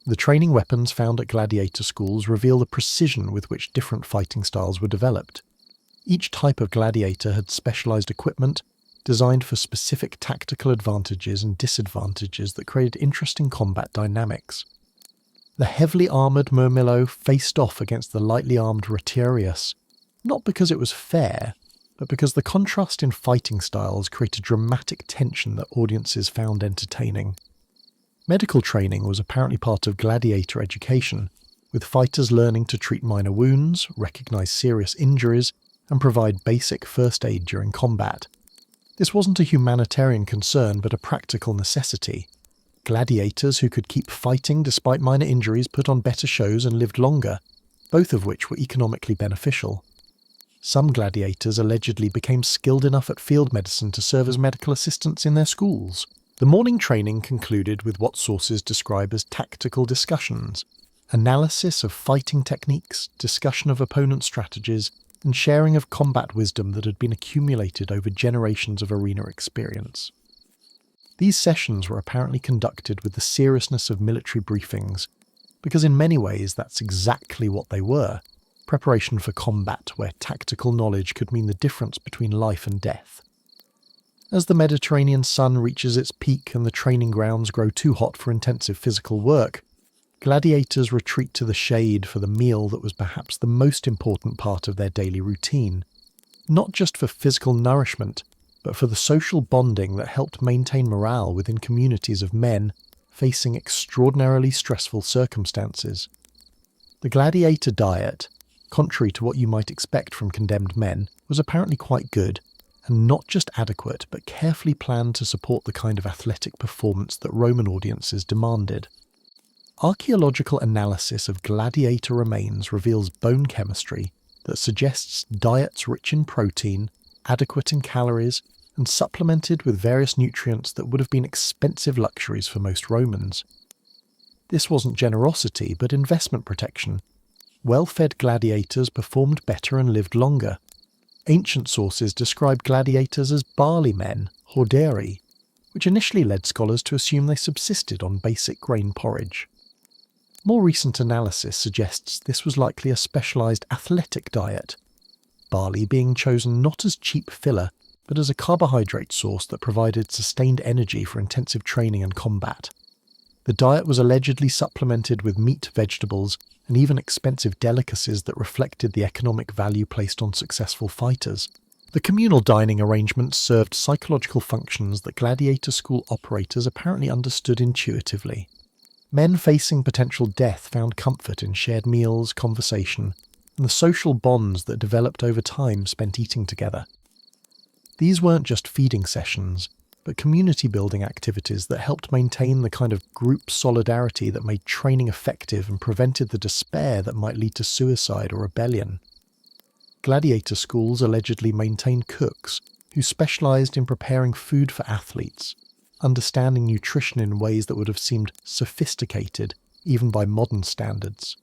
The training weapons found at gladiator schools reveal the precision with which different fighting styles were developed. Each type of gladiator had specialized equipment designed for specific tactical advantages and disadvantages that created interesting combat dynamics. The heavily armoured Murmillo faced off against the lightly armed Retiarius, not because it was fair, but because the contrast in fighting styles created dramatic tension that audiences found entertaining. Medical training was apparently part of gladiator education, with fighters learning to treat minor wounds, recognise serious injuries, and provide basic first aid during combat. This wasn't a humanitarian concern, but a practical necessity. Gladiators who could keep fighting despite minor injuries put on better shows and lived longer, both of which were economically beneficial. Some gladiators allegedly became skilled enough at field medicine to serve as medical assistants in their schools. The morning training concluded with what sources describe as tactical discussions, analysis of fighting techniques, discussion of opponent strategies, and sharing of combat wisdom that had been accumulated over generations of arena experience. These sessions were apparently conducted with the seriousness of military briefings, because in many ways that's exactly what they were: preparation for combat where tactical knowledge could mean the difference between life and death. As the Mediterranean sun reaches its peak and the training grounds grow too hot for intensive physical work, gladiators retreat to the shade for the meal that was perhaps the most important part of their daily routine, not just for physical nourishment, but for the social bonding that helped maintain morale within communities of men facing extraordinarily stressful circumstances. The gladiator diet, contrary to what you might expect from condemned men, was apparently quite good, and not just adequate, but carefully planned to support the kind of athletic performance that Roman audiences demanded. Archaeological analysis of gladiator remains reveals bone chemistry that suggests diets rich in protein, adequate in calories, and supplemented with various nutrients that would have been expensive luxuries for most Romans. This wasn't generosity, but investment protection. Well-fed gladiators performed better and lived longer. Ancient sources describe gladiators as barley men, horderi, which initially led scholars to assume they subsisted on basic grain porridge. More recent analysis suggests this was likely a specialised athletic diet, barley being chosen not as cheap filler, but as a carbohydrate source that provided sustained energy for intensive training and combat. The diet was allegedly supplemented with meat, vegetables, and even expensive delicacies that reflected the economic value placed on successful fighters. The communal dining arrangements served psychological functions that gladiator school operators apparently understood intuitively. Men facing potential death found comfort in shared meals, conversation, and the social bonds that developed over time spent eating together. These weren't just feeding sessions, but community-building activities that helped maintain the kind of group solidarity that made training effective and prevented the despair that might lead to suicide or rebellion. Gladiator schools allegedly maintained cooks who specialised in preparing food for athletes, understanding nutrition in ways that would have seemed sophisticated even by modern standards.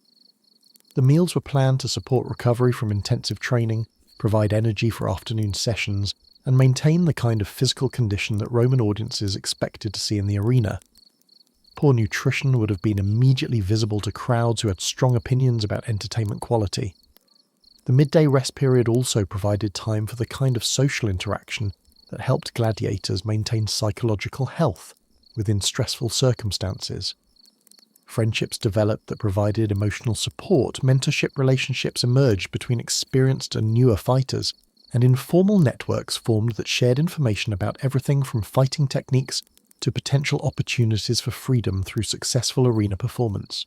The meals were planned to support recovery from intensive training, provide energy for afternoon sessions, and maintain the kind of physical condition that Roman audiences expected to see in the arena. Poor nutrition would have been immediately visible to crowds who had strong opinions about entertainment quality. The midday rest period also provided time for the kind of social interaction that helped gladiators maintain psychological health within stressful circumstances. Friendships developed that provided emotional support, mentorship relationships emerged between experienced and newer fighters, and informal networks formed that shared information about everything from fighting techniques to potential opportunities for freedom through successful arena performance.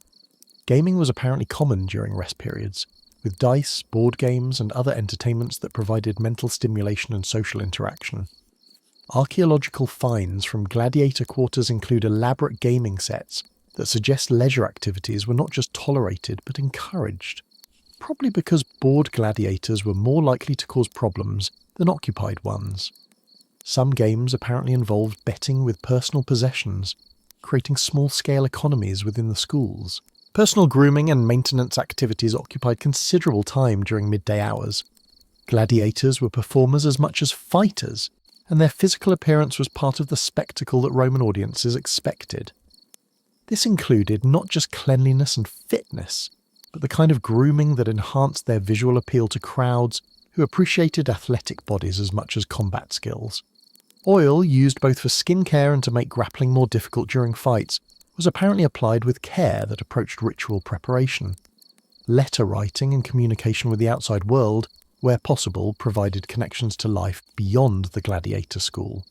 Gaming was apparently common during rest periods, with dice, board games, and other entertainments that provided mental stimulation and social interaction. Archaeological finds from gladiator quarters include elaborate gaming sets that suggest leisure activities were not just tolerated but encouraged, probably because bored gladiators were more likely to cause problems than occupied ones. Some games apparently involved betting with personal possessions, creating small-scale economies within the schools. Personal grooming and maintenance activities occupied considerable time during midday hours. Gladiators were performers as much as fighters, and their physical appearance was part of the spectacle that Roman audiences expected. This included not just cleanliness and fitness, but the kind of grooming that enhanced their visual appeal to crowds who appreciated athletic bodies as much as combat skills. Oil, used both for skincare and to make grappling more difficult during fights, was apparently applied with care that approached ritual preparation. Letter writing and communication with the outside world, where possible, provided connections to life beyond the gladiator school.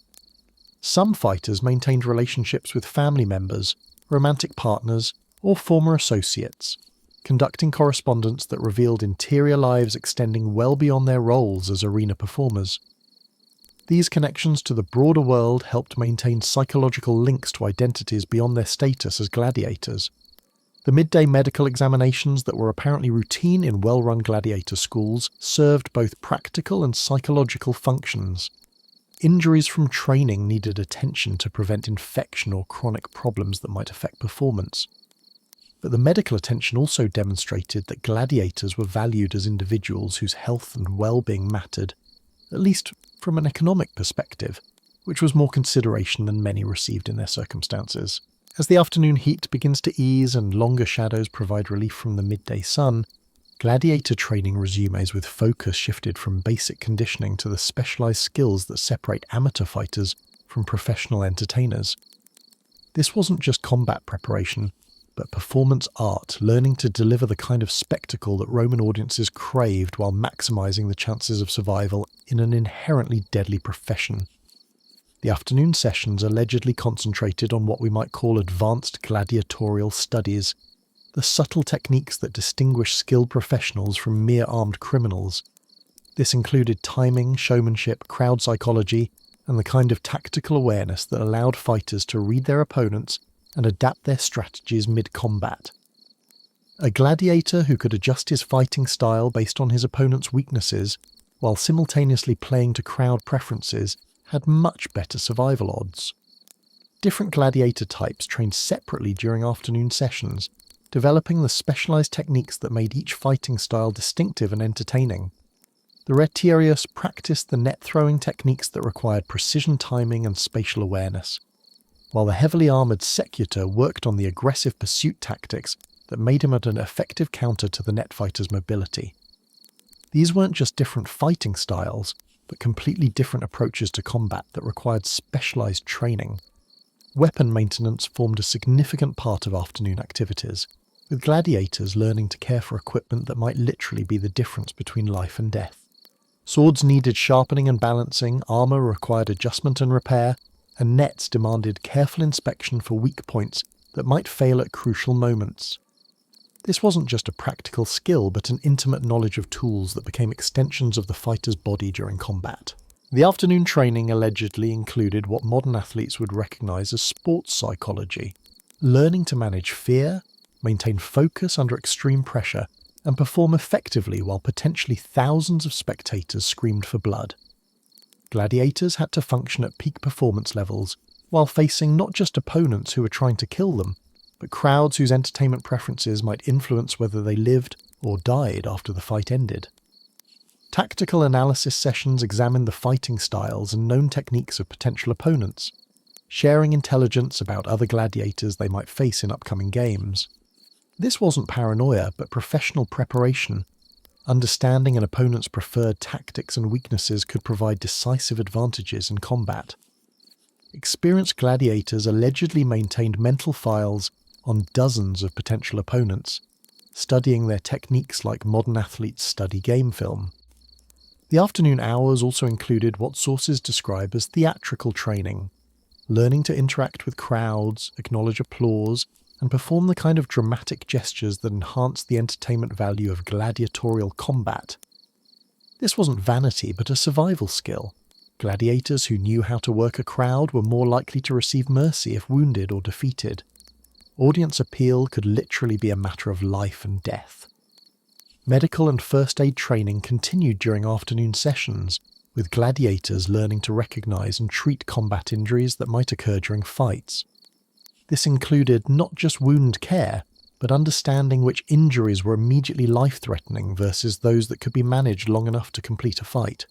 Some fighters maintained relationships with family members, romantic partners, or former associates, conducting correspondence that revealed interior lives extending well beyond their roles as arena performers. These connections to the broader world helped maintain psychological links to identities beyond their status as gladiators. The midday medical examinations that were apparently routine in well-run gladiator schools served both practical and psychological functions. Injuries from training needed attention to prevent infection or chronic problems that might affect performance. But the medical attention also demonstrated that gladiators were valued as individuals whose health and well-being mattered, at least from an economic perspective, which was more consideration than many received in their circumstances. As the afternoon heat begins to ease and longer shadows provide relief from the midday sun, gladiator training resumes with focus shifted from basic conditioning to the specialized skills that separate amateur fighters from professional entertainers. This wasn't just combat preparation, but performance art, learning to deliver the kind of spectacle that Roman audiences craved while maximizing the chances of survival in an inherently deadly profession. The afternoon sessions allegedly concentrated on what we might call advanced gladiatorial studies, the subtle techniques that distinguish skilled professionals from mere armed criminals. This included timing, showmanship, crowd psychology, and the kind of tactical awareness that allowed fighters to read their opponents and adapt their strategies mid-combat. A gladiator who could adjust his fighting style based on his opponent's weaknesses, while simultaneously playing to crowd preferences, had much better survival odds. Different gladiator types trained separately during afternoon sessions, developing the specialized techniques that made each fighting style distinctive and entertaining. The Retiarius practiced the net-throwing techniques that required precision timing and spatial awareness, while the heavily armoured Secutor worked on the aggressive pursuit tactics that made him an effective counter to the net fighter's mobility. These weren't just different fighting styles, but completely different approaches to combat that required specialised training. Weapon maintenance formed a significant part of afternoon activities, with gladiators learning to care for equipment that might literally be the difference between life and death. Swords needed sharpening and balancing, armour required adjustment and repair, and nets demanded careful inspection for weak points that might fail at crucial moments. This wasn't just a practical skill, but an intimate knowledge of tools that became extensions of the fighter's body during combat. The afternoon training allegedly included what modern athletes would recognize as sports psychology, learning to manage fear, maintain focus under extreme pressure, and perform effectively while potentially thousands of spectators screamed for blood. Gladiators had to function at peak performance levels while facing not just opponents who were trying to kill them, but crowds whose entertainment preferences might influence whether they lived or died after the fight ended. Tactical analysis sessions examined the fighting styles and known techniques of potential opponents, sharing intelligence about other gladiators they might face in upcoming games. This wasn't paranoia, but professional preparation. Understanding an opponent's preferred tactics and weaknesses could provide decisive advantages in combat. Experienced gladiators allegedly maintained mental files on dozens of potential opponents, studying their techniques like modern athletes study game film. The afternoon hours also included what sources describe as theatrical training, learning to interact with crowds, acknowledge applause, and perform the kind of dramatic gestures that enhance the entertainment value of gladiatorial combat. This wasn't vanity, but a survival skill. Gladiators who knew how to work a crowd were more likely to receive mercy if wounded or defeated. Audience appeal could literally be a matter of life and death. Medical and first aid training continued during afternoon sessions, with gladiators learning to recognize and treat combat injuries that might occur during fights. This included not just wound care, but understanding which injuries were immediately life-threatening versus those that could be managed long enough to complete a fight.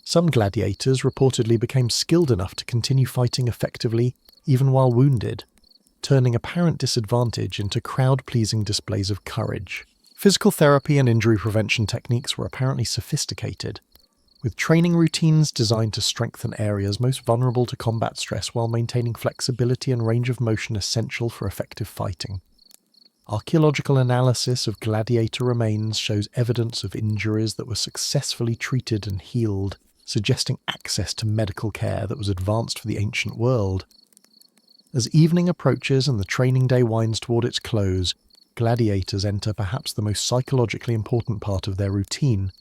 Some gladiators reportedly became skilled enough to continue fighting effectively even while wounded, turning apparent disadvantage into crowd-pleasing displays of courage. Physical therapy and injury prevention techniques were apparently sophisticated, with training routines designed to strengthen areas most vulnerable to combat stress while maintaining flexibility and range of motion essential for effective fighting. Archaeological analysis of gladiator remains shows evidence of injuries that were successfully treated and healed, suggesting access to medical care that was advanced for the ancient world. As evening approaches and the training day winds toward its close, gladiators enter perhaps the most psychologically important part of their routine,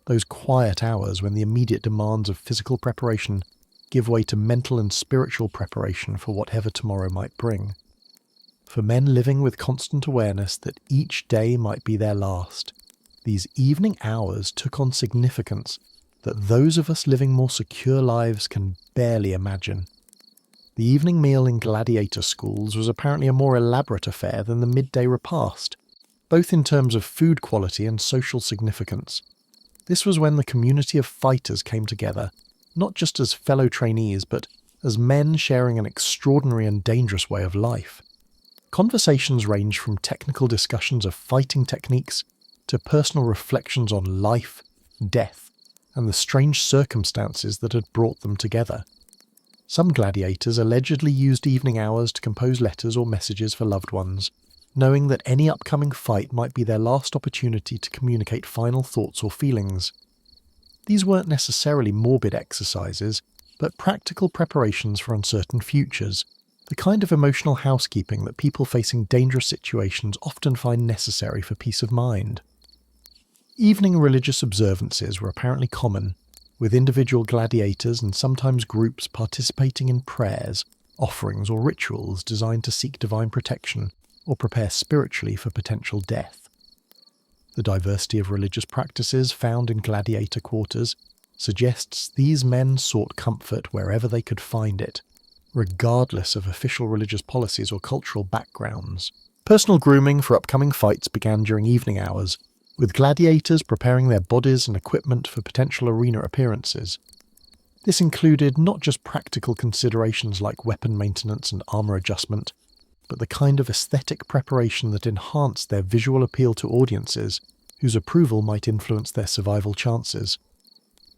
those quiet hours when the immediate demands of physical preparation give way to mental and spiritual preparation for whatever tomorrow might bring. For men living with constant awareness that each day might be their last, these evening hours took on significance that those of us living more secure lives can barely imagine. The evening meal in gladiator schools was apparently a more elaborate affair than the midday repast, both in terms of food quality and social significance. This was when the community of fighters came together, not just as fellow trainees, but as men sharing an extraordinary and dangerous way of life. Conversations ranged from technical discussions of fighting techniques to personal reflections on life, death, and the strange circumstances that had brought them together. Some gladiators allegedly used evening hours to compose letters or messages for loved ones, knowing that any upcoming fight might be their last opportunity to communicate final thoughts or feelings. These weren't necessarily morbid exercises, but practical preparations for uncertain futures, the kind of emotional housekeeping that people facing dangerous situations often find necessary for peace of mind. Evening religious observances were apparently common, with individual gladiators and sometimes groups participating in prayers, offerings or rituals designed to seek divine protection or prepare spiritually for potential death. The diversity of religious practices found in gladiator quarters suggests these men sought comfort wherever they could find it, regardless of official religious policies or cultural backgrounds. Personal grooming for upcoming fights began during evening hours, with gladiators preparing their bodies and equipment for potential arena appearances. This included not just practical considerations like weapon maintenance and armor adjustment, but the kind of aesthetic preparation that enhanced their visual appeal to audiences, whose approval might influence their survival chances.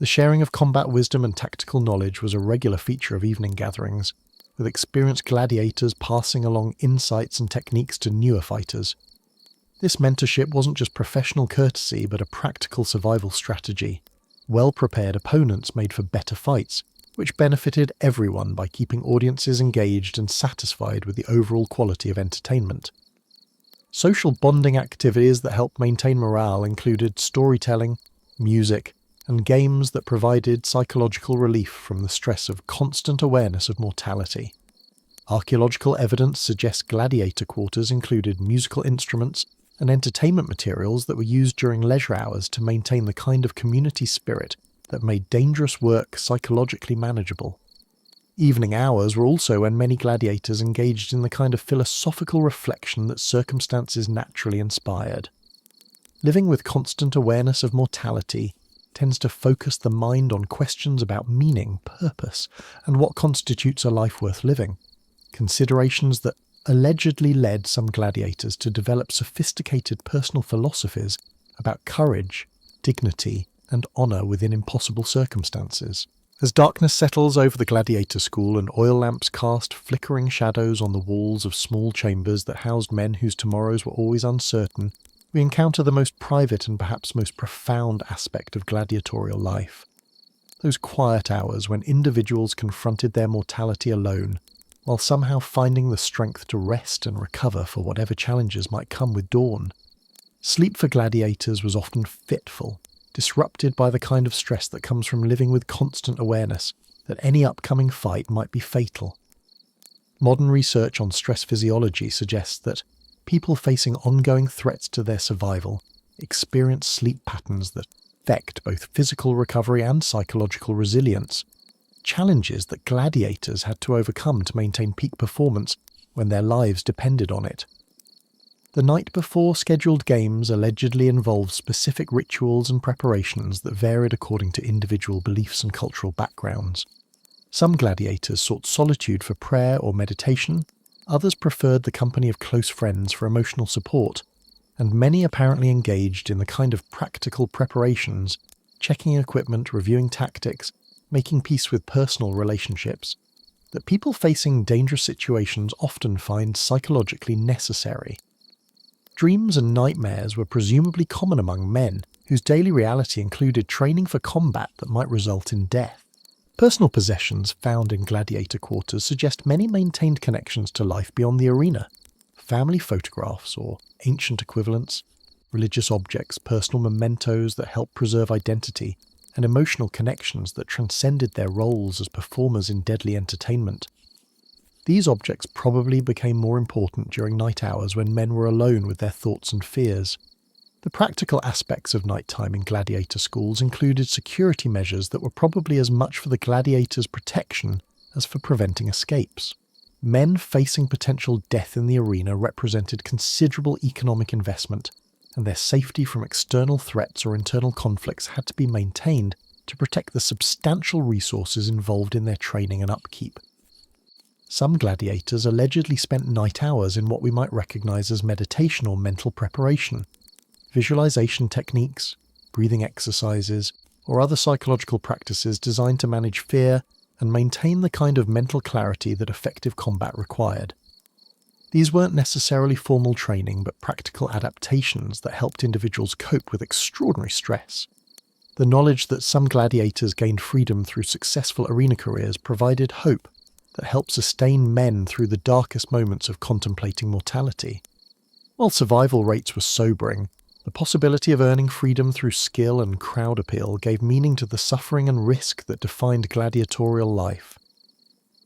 The sharing of combat wisdom and tactical knowledge was a regular feature of evening gatherings, with experienced gladiators passing along insights and techniques to newer fighters. This mentorship wasn't just professional courtesy, but a practical survival strategy. Well-prepared opponents made for better fights, which benefited everyone by keeping audiences engaged and satisfied with the overall quality of entertainment. Social bonding activities that helped maintain morale included storytelling, music, and games that provided psychological relief from the stress of constant awareness of mortality. Archaeological evidence suggests gladiator quarters included musical instruments and entertainment materials that were used during leisure hours to maintain the kind of community spirit that made dangerous work psychologically manageable. Evening hours were also when many gladiators engaged in the kind of philosophical reflection that circumstances naturally inspired. Living with constant awareness of mortality tends to focus the mind on questions about meaning, purpose, and what constitutes a life worth living, considerations that allegedly led some gladiators to develop sophisticated personal philosophies about courage, dignity, and honour within impossible circumstances. As darkness settles over the gladiator school and oil lamps cast flickering shadows on the walls of small chambers that housed men whose tomorrows were always uncertain, we encounter the most private and perhaps most profound aspect of gladiatorial life. Those quiet hours when individuals confronted their mortality alone, while somehow finding the strength to rest and recover for whatever challenges might come with dawn. Sleep for gladiators was often fitful, disrupted by the kind of stress that comes from living with constant awareness that any upcoming fight might be fatal. Modern research on stress physiology suggests that people facing ongoing threats to their survival experience sleep patterns that affect both physical recovery and psychological resilience, challenges that gladiators had to overcome to maintain peak performance when their lives depended on it. The night before scheduled games allegedly involved specific rituals and preparations that varied according to individual beliefs and cultural backgrounds. Some gladiators sought solitude for prayer or meditation, others preferred the company of close friends for emotional support, and many apparently engaged in the kind of practical preparations, checking equipment, reviewing tactics, making peace with personal relationships, that people facing dangerous situations often find psychologically necessary. Dreams and nightmares were presumably common among men, whose daily reality included training for combat that might result in death. Personal possessions found in gladiator quarters suggest many maintained connections to life beyond the arena. Family photographs or ancient equivalents, religious objects, personal mementos that help preserve identity, and emotional connections that transcended their roles as performers in deadly entertainment. These objects probably became more important during night hours when men were alone with their thoughts and fears. The practical aspects of nighttime in gladiator schools included security measures that were probably as much for the gladiators' protection as for preventing escapes. Men facing potential death in the arena represented considerable economic investment, and their safety from external threats or internal conflicts had to be maintained to protect the substantial resources involved in their training and upkeep. Some gladiators allegedly spent night hours in what we might recognize as meditation or mental preparation. Visualization techniques, breathing exercises, or other psychological practices designed to manage fear and maintain the kind of mental clarity that effective combat required. These weren't necessarily formal training, but practical adaptations that helped individuals cope with extraordinary stress. The knowledge that some gladiators gained freedom through successful arena careers provided hope that helped sustain men through the darkest moments of contemplating mortality. While survival rates were sobering, the possibility of earning freedom through skill and crowd appeal gave meaning to the suffering and risk that defined gladiatorial life.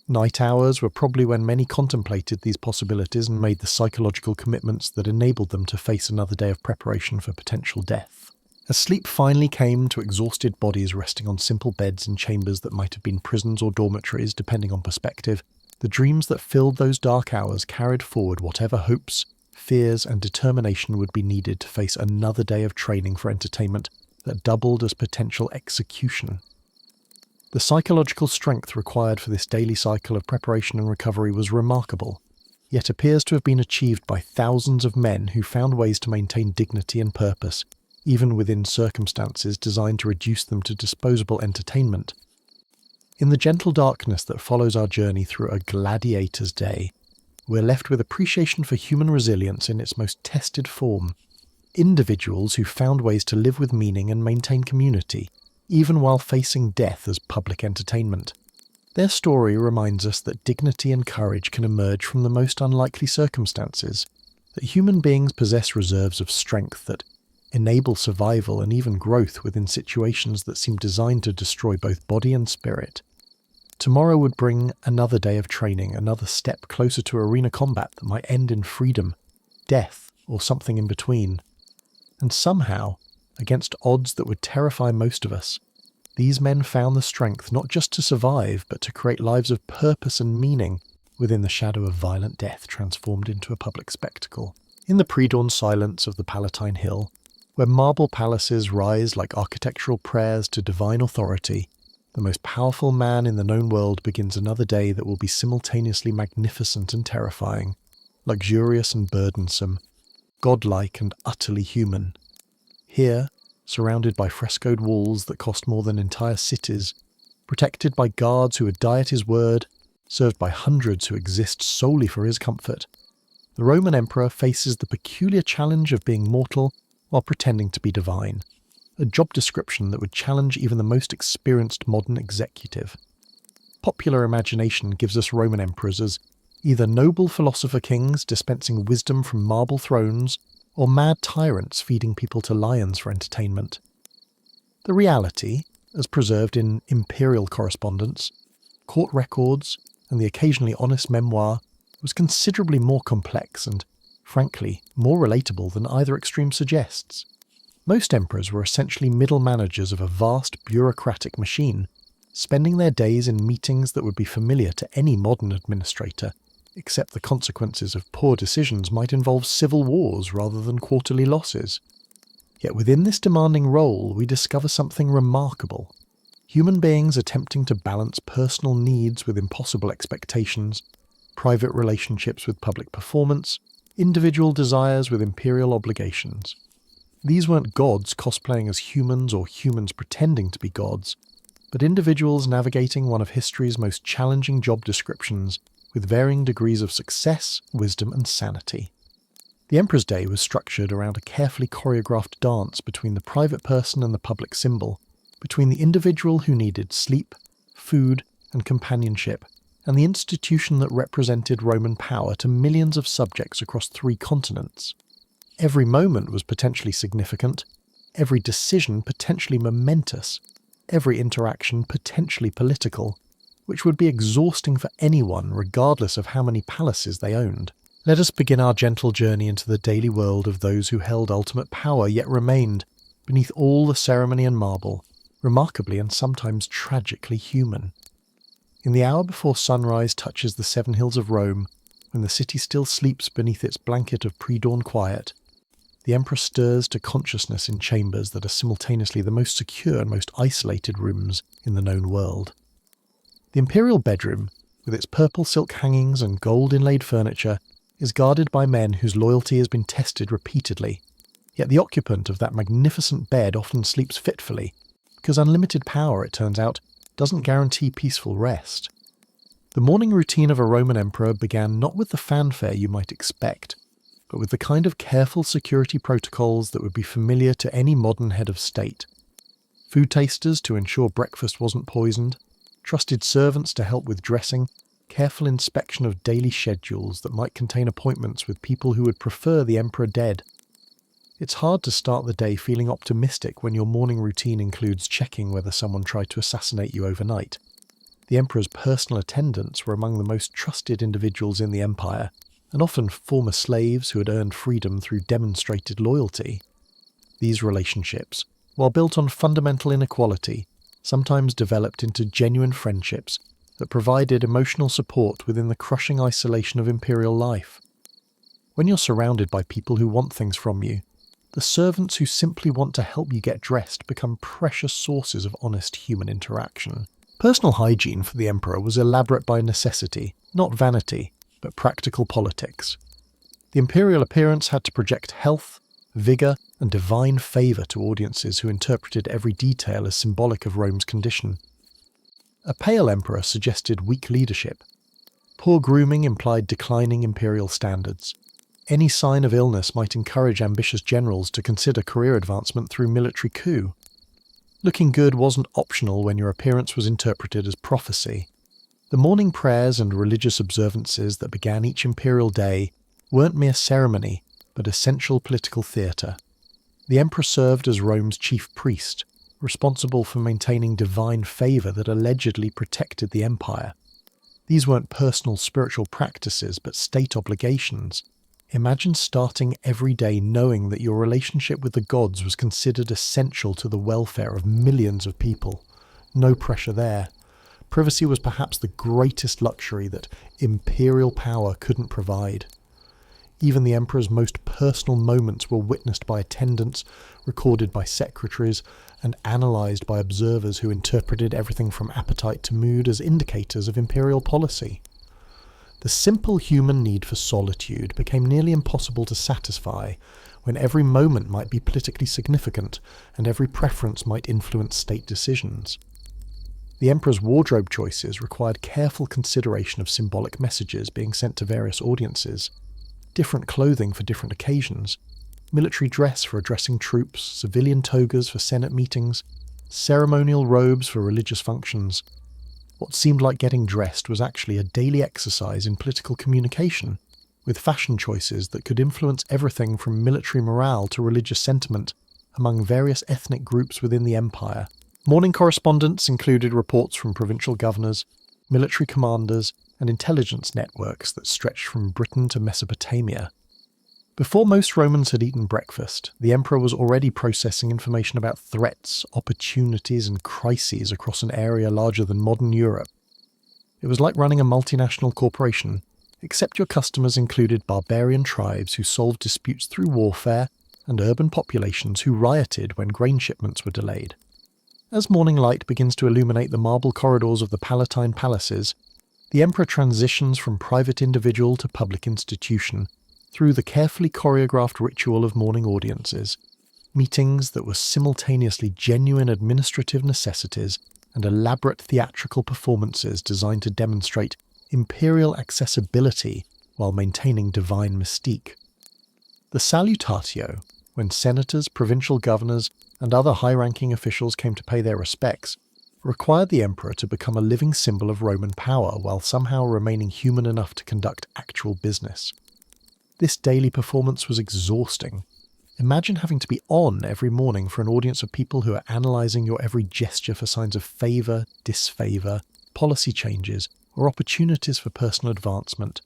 Night hours were probably when many contemplated these possibilities and made the psychological commitments that enabled them to face another day of preparation for potential death. As sleep finally came to exhausted bodies resting on simple beds in chambers that might have been prisons or dormitories, depending on perspective, the dreams that filled those dark hours carried forward whatever hopes, fears, and determination would be needed to face another day of training for entertainment that doubled as potential execution. The psychological strength required for this daily cycle of preparation and recovery was remarkable, yet appears to have been achieved by thousands of men who found ways to maintain dignity and purpose, even within circumstances designed to reduce them to disposable entertainment. In the gentle darkness that follows our journey through a gladiator's day, we're left with appreciation for human resilience in its most tested form. Individuals who found ways to live with meaning and maintain community, even while facing death as public entertainment. Their story reminds us that dignity and courage can emerge from the most unlikely circumstances, that human beings possess reserves of strength that enable survival and even growth within situations that seem designed to destroy both body and spirit. Tomorrow would bring another day of training, another step closer to arena combat that might end in freedom, death, or something in between. And somehow, against odds that would terrify most of us, these men found the strength not just to survive, but to create lives of purpose and meaning within the shadow of violent death transformed into a public spectacle. In the pre-dawn silence of the Palatine Hill, where marble palaces rise like architectural prayers to divine authority, the most powerful man in the known world begins another day that will be simultaneously magnificent and terrifying, luxurious and burdensome, godlike and utterly human. Here, surrounded by frescoed walls that cost more than entire cities, protected by guards who would die at his word, served by hundreds who exist solely for his comfort, the Roman emperor faces the peculiar challenge of being mortal while pretending to be divine, a job description that would challenge even the most experienced modern executive. Popular imagination gives us Roman emperors as either noble philosopher kings dispensing wisdom from marble thrones, or mad tyrants feeding people to lions for entertainment. The reality, as preserved in imperial correspondence, court records, and the occasionally honest memoir, was considerably more complex and, frankly, more relatable than either extreme suggests. Most emperors were essentially middle managers of a vast bureaucratic machine, spending their days in meetings that would be familiar to any modern administrator, except the consequences of poor decisions might involve civil wars rather than quarterly losses. Yet within this demanding role, we discover something remarkable. Human beings attempting to balance personal needs with impossible expectations, private relationships with public performance, individual desires with imperial obligations. These weren't gods cosplaying as humans or humans pretending to be gods, but individuals navigating one of history's most challenging job descriptions with varying degrees of success, wisdom, and sanity. The Emperor's Day was structured around a carefully choreographed dance between the private person and the public symbol, between the individual who needed sleep, food, and companionship, and the institution that represented Roman power to millions of subjects across 3 continents. Every moment was potentially significant, every decision potentially momentous, every interaction potentially political, which would be exhausting for anyone regardless of how many palaces they owned. Let us begin our gentle journey into the daily world of those who held ultimate power yet remained, beneath all the ceremony and marble, remarkably and sometimes tragically human. In the hour before sunrise touches the 7 hills of Rome, when the city still sleeps beneath its blanket of pre-dawn quiet, the emperor stirs to consciousness in chambers that are simultaneously the most secure and most isolated rooms in the known world. The imperial bedroom, with its purple silk hangings and gold-inlaid furniture, is guarded by men whose loyalty has been tested repeatedly. Yet the occupant of that magnificent bed often sleeps fitfully, because unlimited power, it turns out, doesn't guarantee peaceful rest. The morning routine of a Roman emperor began not with the fanfare you might expect, but with the kind of careful security protocols that would be familiar to any modern head of state. Food tasters to ensure breakfast wasn't poisoned, trusted servants to help with dressing, careful inspection of daily schedules that might contain appointments with people who would prefer the emperor dead. It's hard to start the day feeling optimistic when your morning routine includes checking whether someone tried to assassinate you overnight. The emperor's personal attendants were among the most trusted individuals in the empire, and often former slaves who had earned freedom through demonstrated loyalty. These relationships, while built on fundamental inequality, sometimes developed into genuine friendships that provided emotional support within the crushing isolation of imperial life. When you're surrounded by people who want things from you, the servants who simply want to help you get dressed become precious sources of honest human interaction. Personal hygiene for the emperor was elaborate by necessity, not vanity, but practical politics. The imperial appearance had to project health, vigour, and divine favour to audiences who interpreted every detail as symbolic of Rome's condition. A pale emperor suggested weak leadership. Poor grooming implied declining imperial standards. Any sign of illness might encourage ambitious generals to consider career advancement through military coup. Looking good wasn't optional when your appearance was interpreted as prophecy. The morning prayers and religious observances that began each imperial day weren't mere ceremony, but essential political theatre. The emperor served as Rome's chief priest, responsible for maintaining divine favour that allegedly protected the empire. These weren't personal spiritual practices, but state obligations. Imagine starting every day knowing that your relationship with the gods was considered essential to the welfare of millions of people. No pressure there. Privacy was perhaps the greatest luxury that imperial power couldn't provide. Even the emperor's most personal moments were witnessed by attendants, recorded by secretaries, and analysed by observers who interpreted everything from appetite to mood as indicators of imperial policy. The simple human need for solitude became nearly impossible to satisfy when every moment might be politically significant and every preference might influence state decisions. The emperor's wardrobe choices required careful consideration of symbolic messages being sent to various audiences, different clothing for different occasions, military dress for addressing troops, civilian togas for Senate meetings, ceremonial robes for religious functions. What seemed like getting dressed was actually a daily exercise in political communication, with fashion choices that could influence everything from military morale to religious sentiment among various ethnic groups within the empire. Morning correspondence included reports from provincial governors, military commanders, and intelligence networks that stretched from Britain to Mesopotamia. Before most Romans had eaten breakfast, the emperor was already processing information about threats, opportunities, and crises across an area larger than modern Europe. It was like running a multinational corporation, except your customers included barbarian tribes who solved disputes through warfare and urban populations who rioted when grain shipments were delayed. As morning light begins to illuminate the marble corridors of the Palatine palaces, the emperor transitions from private individual to public institution through the carefully choreographed ritual of morning audiences, meetings that were simultaneously genuine administrative necessities and elaborate theatrical performances designed to demonstrate imperial accessibility while maintaining divine mystique. The salutatio, when senators, provincial governors, and other high-ranking officials came to pay their respects, required the emperor to become a living symbol of Roman power while somehow remaining human enough to conduct actual business. This daily performance was exhausting. Imagine having to be on every morning for an audience of people who are analysing your every gesture for signs of favour, disfavour, policy changes, or opportunities for personal advancement.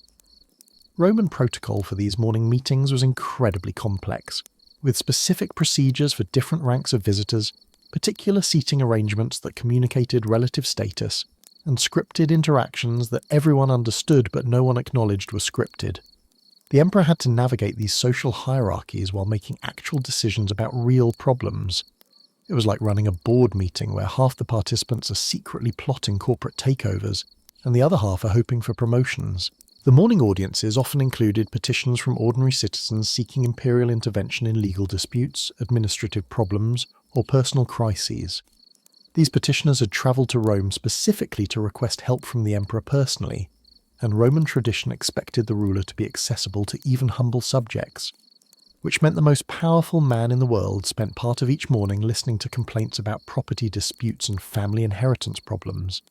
Roman protocol for these morning meetings was incredibly complex, with specific procedures for different ranks of visitors, particular seating arrangements that communicated relative status, and scripted interactions that everyone understood but no one acknowledged were scripted. The emperor had to navigate these social hierarchies while making actual decisions about real problems. It was like running a board meeting where half the participants are secretly plotting corporate takeovers, and the other half are hoping for promotions. The morning audiences often included petitions from ordinary citizens seeking imperial intervention in legal disputes, administrative problems, or personal crises. These petitioners had travelled to Rome specifically to request help from the emperor personally, and Roman tradition expected the ruler to be accessible to even humble subjects, which meant the most powerful man in the world spent part of each morning listening to complaints about property disputes and family inheritance problems,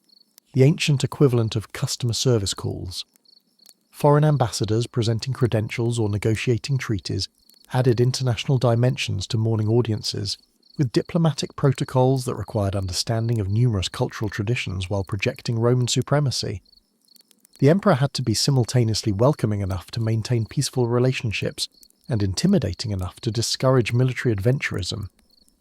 the ancient equivalent of customer service calls. Foreign ambassadors presenting credentials or negotiating treaties added international dimensions to morning audiences, with diplomatic protocols that required understanding of numerous cultural traditions while projecting Roman supremacy. The emperor had to be simultaneously welcoming enough to maintain peaceful relationships and intimidating enough to discourage military adventurism,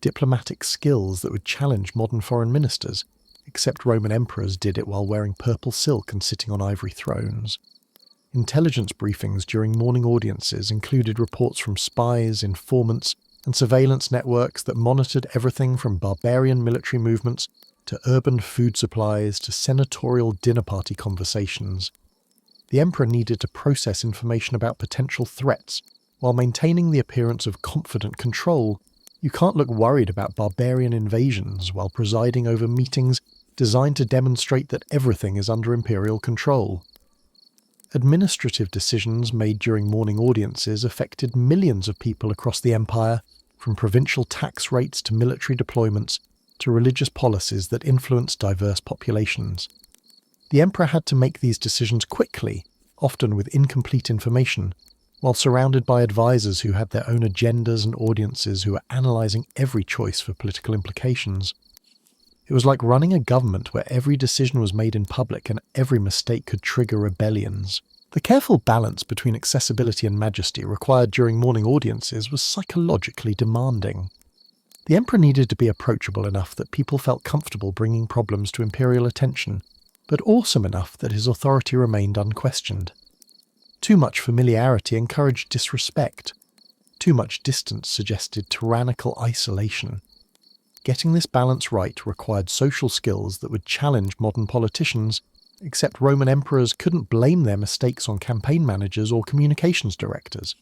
diplomatic skills that would challenge modern foreign ministers, except Roman emperors did it while wearing purple silk and sitting on ivory thrones. Intelligence briefings during morning audiences included reports from spies, informants, and surveillance networks that monitored everything from barbarian military movements to urban food supplies to senatorial dinner party conversations. The emperor needed to process information about potential threats while maintaining the appearance of confident control. You can't look worried about barbarian invasions while presiding over meetings designed to demonstrate that everything is under imperial control. Administrative decisions made during morning audiences affected millions of people across the empire, from provincial tax rates to military deployments to religious policies that influenced diverse populations. The emperor had to make these decisions quickly, often with incomplete information, while surrounded by advisors who had their own agendas and audiences who were analysing every choice for political implications. It was like running a government where every decision was made in public and every mistake could trigger rebellions. The careful balance between accessibility and majesty required during morning audiences was psychologically demanding. The emperor needed to be approachable enough that people felt comfortable bringing problems to imperial attention, but awesome enough that his authority remained unquestioned. Too much familiarity encouraged disrespect. Too much distance suggested tyrannical isolation. Getting this balance right required social skills that would challenge modern politicians, except Roman emperors couldn't blame their mistakes on campaign managers or communications directors.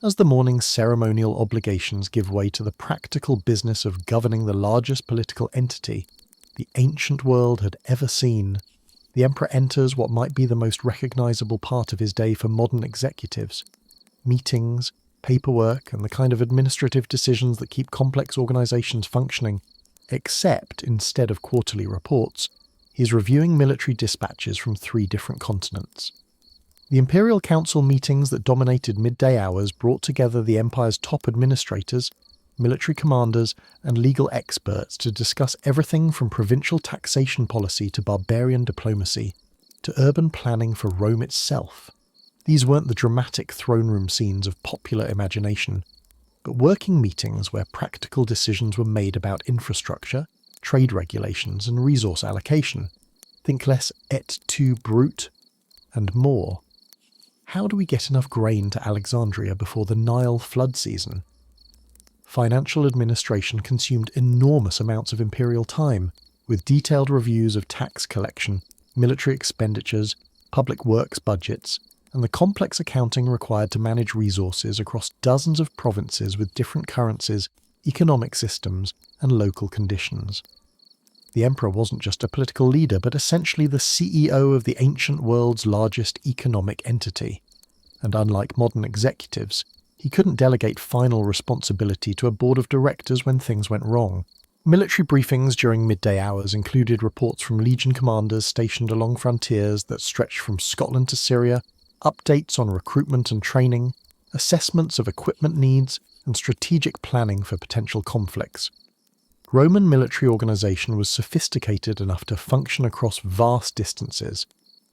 As the morning's ceremonial obligations give way to the practical business of governing the largest political entity the ancient world had ever seen, the emperor enters what might be the most recognizable part of his day for modern executives: meetings, paperwork, and the kind of administrative decisions that keep complex organizations functioning, except instead of quarterly reports, he's reviewing military dispatches from 3 different continents. The Imperial Council meetings that dominated midday hours brought together the Empire's top administrators, military commanders, and legal experts to discuss everything from provincial taxation policy to barbarian diplomacy, to urban planning for Rome itself. These weren't the dramatic throne room scenes of popular imagination, but working meetings where practical decisions were made about infrastructure, trade regulations, and resource allocation. Think less et tu brute, and more. How do we get enough grain to Alexandria before the Nile flood season? Financial administration consumed enormous amounts of imperial time, with detailed reviews of tax collection, military expenditures, public works budgets, and the complex accounting required to manage resources across dozens of provinces with different currencies, economic systems, and local conditions. The emperor wasn't just a political leader, but essentially the CEO of the ancient world's largest economic entity. And unlike modern executives, he couldn't delegate final responsibility to a board of directors when things went wrong. Military briefings during midday hours included reports from legion commanders stationed along frontiers that stretched from Scotland to Syria, updates on recruitment and training, assessments of equipment needs, and strategic planning for potential conflicts. Roman military organisation was sophisticated enough to function across vast distances,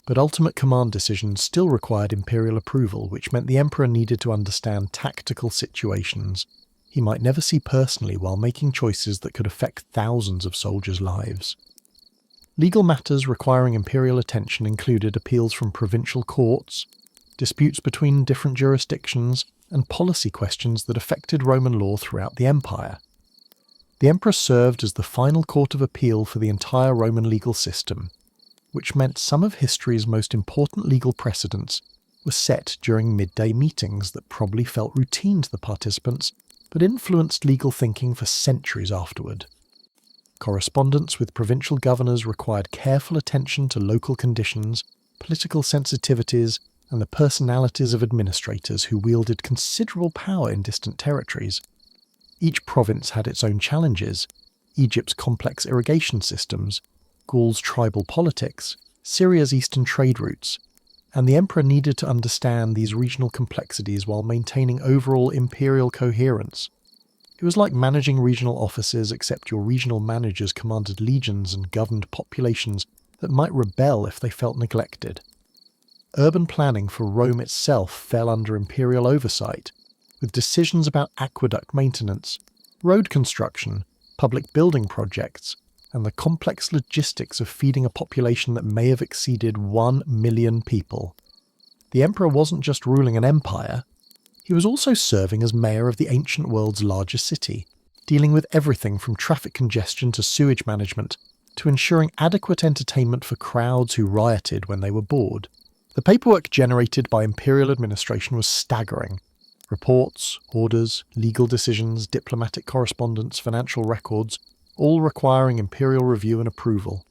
but ultimate command decisions still required imperial approval, which meant the emperor needed to understand tactical situations he might never see personally while making choices that could affect thousands of soldiers' lives. Legal matters requiring imperial attention included appeals from provincial courts, disputes between different jurisdictions, and policy questions that affected Roman law throughout the empire. The emperor served as the final court of appeal for the entire Roman legal system, which meant some of history's most important legal precedents were set during midday meetings that probably felt routine to the participants, but influenced legal thinking for centuries afterward. Correspondence with provincial governors required careful attention to local conditions, political sensitivities, and the personalities of administrators who wielded considerable power in distant territories. Each province had its own challenges: Egypt's complex irrigation systems, Gaul's tribal politics, Syria's eastern trade routes, and the emperor needed to understand these regional complexities while maintaining overall imperial coherence. It was like managing regional offices, except your regional managers commanded legions and governed populations that might rebel if they felt neglected. Urban planning for Rome itself fell under imperial oversight, with decisions about aqueduct maintenance, road construction, public building projects, and the complex logistics of feeding a population that may have exceeded 1 million people. The emperor wasn't just ruling an empire, he was also serving as mayor of the ancient world's largest city, dealing with everything from traffic congestion to sewage management, to ensuring adequate entertainment for crowds who rioted when they were bored. The paperwork generated by imperial administration was staggering. Reports, orders, legal decisions, diplomatic correspondence, financial records, all requiring imperial review and approval.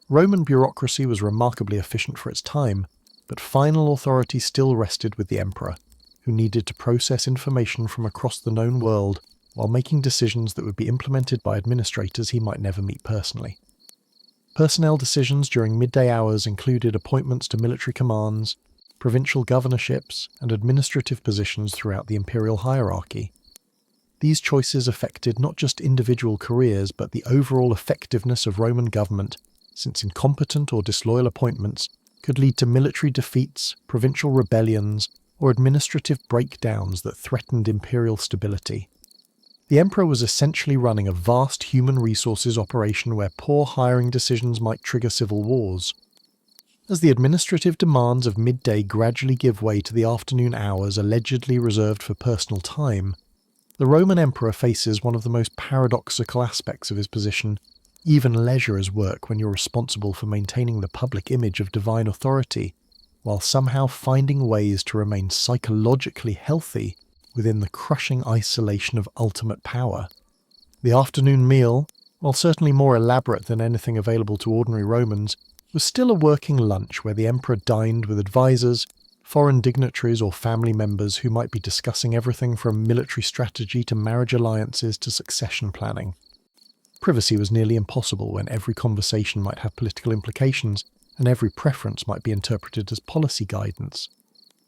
Roman bureaucracy was remarkably efficient for its time, but final authority still rested with the emperor, who needed to process information from across the known world while making decisions that would be implemented by administrators he might never meet personally. Personnel decisions during midday hours included appointments to military commands, provincial governorships, and administrative positions throughout the imperial hierarchy. These choices affected not just individual careers but the overall effectiveness of Roman government, since incompetent or disloyal appointments could lead to military defeats, provincial rebellions, or administrative breakdowns that threatened imperial stability. The emperor was essentially running a vast human resources operation where poor hiring decisions might trigger civil wars. As the administrative demands of midday gradually give way to the afternoon hours allegedly reserved for personal time, the Roman emperor faces one of the most paradoxical aspects of his position. Even leisure is work when you're responsible for maintaining the public image of divine authority, while somehow finding ways to remain psychologically healthy within the crushing isolation of ultimate power. The afternoon meal, while certainly more elaborate than anything available to ordinary Romans, was still a working lunch where the emperor dined with advisors, foreign dignitaries or family members who might be discussing everything from military strategy to marriage alliances to succession planning. Privacy was nearly impossible when every conversation might have political implications and every preference might be interpreted as policy guidance.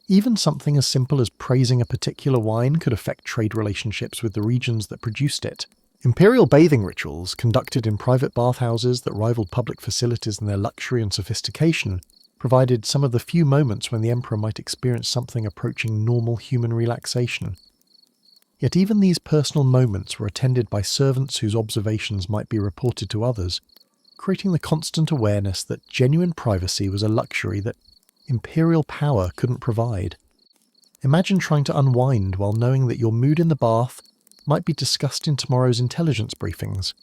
Even something as simple as praising a particular wine could affect trade relationships with the regions that produced it. Imperial bathing rituals, conducted in private bathhouses that rivaled public facilities in their luxury and sophistication, provided some of the few moments when the emperor might experience something approaching normal human relaxation. Yet even these personal moments were attended by servants whose observations might be reported to others, creating the constant awareness that genuine privacy was a luxury that imperial power couldn't provide. Imagine trying to unwind while knowing that your mood in the bath might be discussed in tomorrow's intelligence briefings.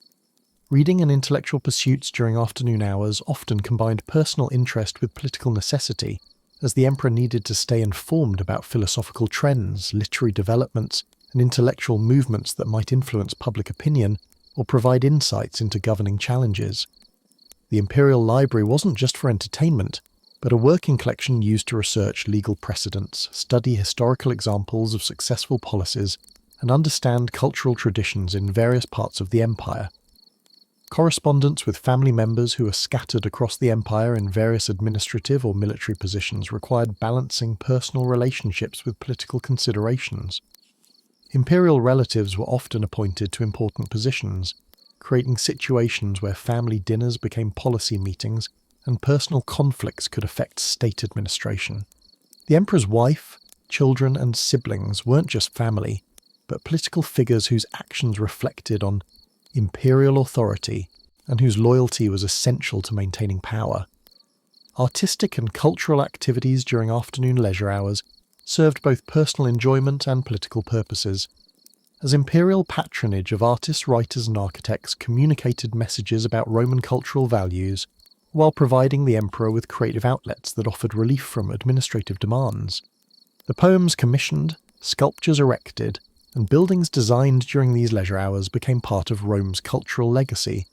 Reading and intellectual pursuits during afternoon hours often combined personal interest with political necessity, as the emperor needed to stay informed about philosophical trends, literary developments, and intellectual movements that might influence public opinion or provide insights into governing challenges. The imperial library wasn't just for entertainment, but a working collection used to research legal precedents, study historical examples of successful policies, and understand cultural traditions in various parts of the empire. Correspondence with family members who were scattered across the empire in various administrative or military positions required balancing personal relationships with political considerations. Imperial relatives were often appointed to important positions, creating situations where family dinners became policy meetings and personal conflicts could affect state administration. The emperor's wife, children, and siblings weren't just family, but political figures whose actions reflected on imperial authority and whose loyalty was essential to maintaining power. Artistic and cultural activities during afternoon leisure hours served both personal enjoyment and political purposes, as imperial patronage of artists, writers, and architects communicated messages about Roman cultural values, while providing the emperor with creative outlets that offered relief from administrative demands. The poems commissioned, sculptures erected, and buildings designed during these leisure hours became part of Rome's cultural legacy,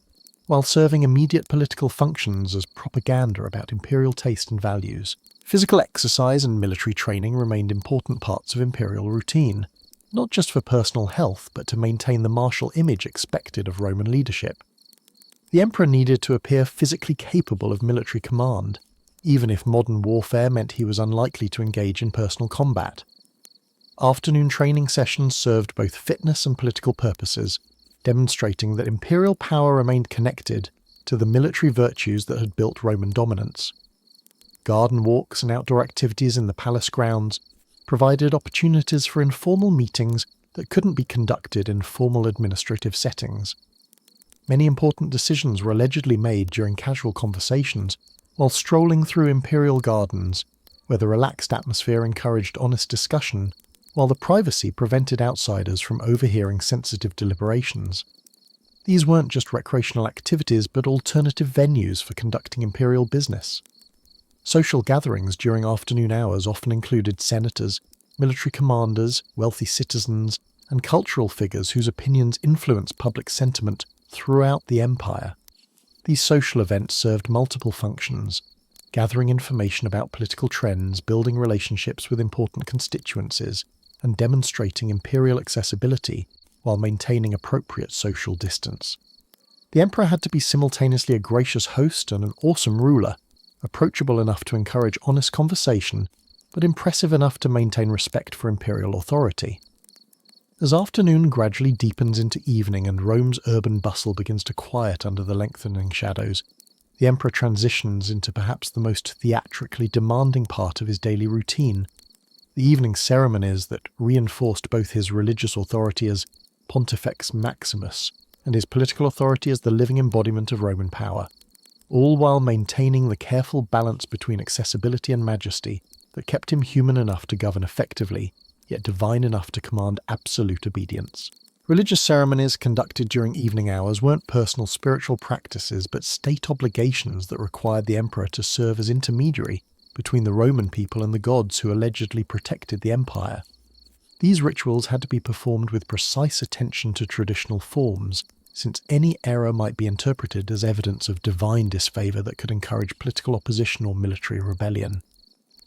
while serving immediate political functions as propaganda about imperial taste and values. Physical exercise and military training remained important parts of imperial routine, not just for personal health but to maintain the martial image expected of Roman leadership. The emperor needed to appear physically capable of military command, even if modern warfare meant he was unlikely to engage in personal combat. Afternoon training sessions served both fitness and political purposes, demonstrating that imperial power remained connected to the military virtues that had built Roman dominance. Garden walks and outdoor activities in the palace grounds provided opportunities for informal meetings that couldn't be conducted in formal administrative settings. Many important decisions were allegedly made during casual conversations while strolling through imperial gardens, where the relaxed atmosphere encouraged honest discussion, while the privacy prevented outsiders from overhearing sensitive deliberations. These weren't just recreational activities but alternative venues for conducting imperial business. Social gatherings during afternoon hours often included senators, military commanders, wealthy citizens, and cultural figures whose opinions influenced public sentiment throughout the empire. These social events served multiple functions: gathering information about political trends, building relationships with important constituencies, and demonstrating imperial accessibility while maintaining appropriate social distance. The emperor had to be simultaneously a gracious host and an awesome ruler, approachable enough to encourage honest conversation, but impressive enough to maintain respect for imperial authority. As afternoon gradually deepens into evening and Rome's urban bustle begins to quiet under the lengthening shadows, the emperor transitions into perhaps the most theatrically demanding part of his daily routine, the evening ceremonies that reinforced both his religious authority as Pontifex Maximus and his political authority as the living embodiment of Roman power, all while maintaining the careful balance between accessibility and majesty that kept him human enough to govern effectively, yet divine enough to command absolute obedience. Religious ceremonies conducted during evening hours weren't personal spiritual practices but state obligations that required the emperor to serve as intermediary between the Roman people and the gods who allegedly protected the empire. These rituals had to be performed with precise attention to traditional forms, since any error might be interpreted as evidence of divine disfavour that could encourage political opposition or military rebellion.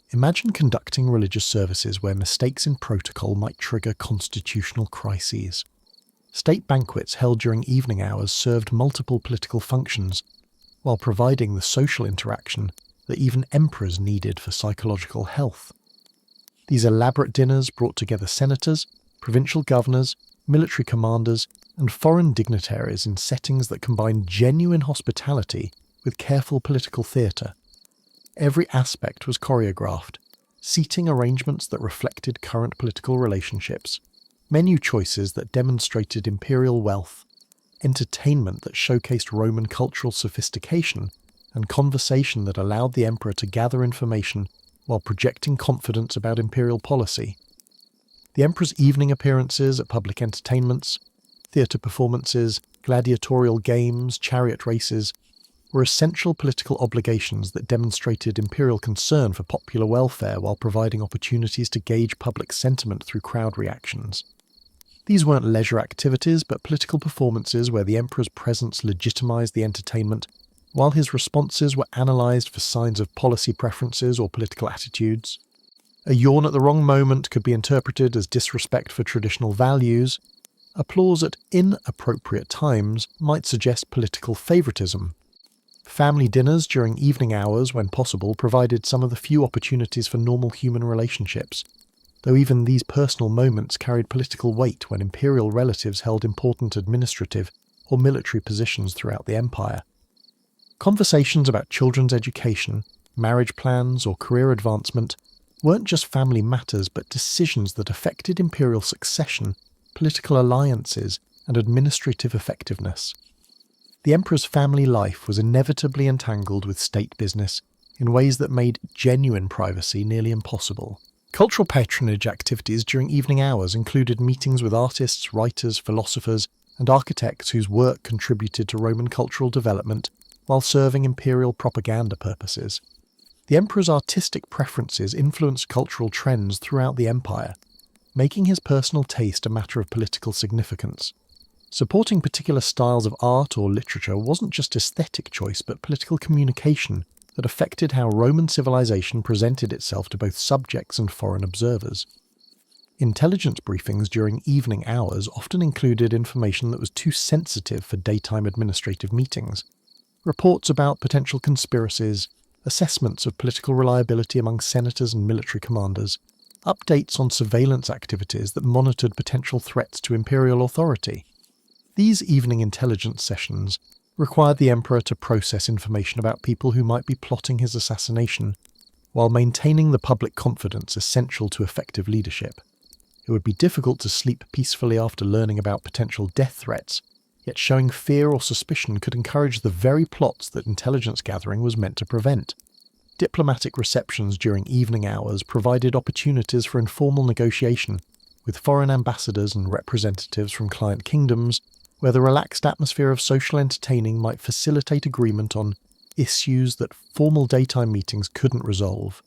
Imagine conducting religious services where mistakes in protocol might trigger constitutional crises. State banquets held during evening hours served multiple political functions, while providing the social interaction that even emperors needed for psychological health. These elaborate dinners brought together senators, provincial governors, military commanders, and foreign dignitaries in settings that combined genuine hospitality with careful political theatre. Every aspect was choreographed, seating arrangements that reflected current political relationships, menu choices that demonstrated imperial wealth, entertainment that showcased Roman cultural sophistication, and conversation that allowed the emperor to gather information while projecting confidence about imperial policy. The emperor's evening appearances at public entertainments, theatre performances, gladiatorial games, chariot races, were essential political obligations that demonstrated imperial concern for popular welfare while providing opportunities to gauge public sentiment through crowd reactions. These weren't leisure activities, but political performances where the emperor's presence legitimised the entertainment, while his responses were analysed for signs of policy preferences or political attitudes. A yawn at the wrong moment could be interpreted as disrespect for traditional values. Applause at inappropriate times might suggest political favouritism. Family dinners during evening hours, when possible, provided some of the few opportunities for normal human relationships, though even these personal moments carried political weight when imperial relatives held important administrative or military positions throughout the empire. Conversations about children's education, marriage plans, or career advancement weren't just family matters but decisions that affected imperial succession, political alliances, and administrative effectiveness. The emperor's family life was inevitably entangled with state business in ways that made genuine privacy nearly impossible. Cultural patronage activities during evening hours included meetings with artists, writers, philosophers, and architects whose work contributed to Roman cultural development while serving imperial propaganda purposes. The emperor's artistic preferences influenced cultural trends throughout the empire, making his personal taste a matter of political significance. Supporting particular styles of art or literature wasn't just aesthetic choice but political communication that affected how Roman civilization presented itself to both subjects and foreign observers. Intelligence briefings during evening hours often included information that was too sensitive for daytime administrative meetings. Reports about potential conspiracies, assessments of political reliability among senators and military commanders, updates on surveillance activities that monitored potential threats to imperial authority. These evening intelligence sessions required the emperor to process information about people who might be plotting his assassination, while maintaining the public confidence essential to effective leadership. It would be difficult to sleep peacefully after learning about potential death threats, yet showing fear or suspicion could encourage the very plots that intelligence gathering was meant to prevent. Diplomatic receptions during evening hours provided opportunities for informal negotiation with foreign ambassadors and representatives from client kingdoms, where the relaxed atmosphere of social entertaining might facilitate agreement on issues that formal daytime meetings couldn't resolve.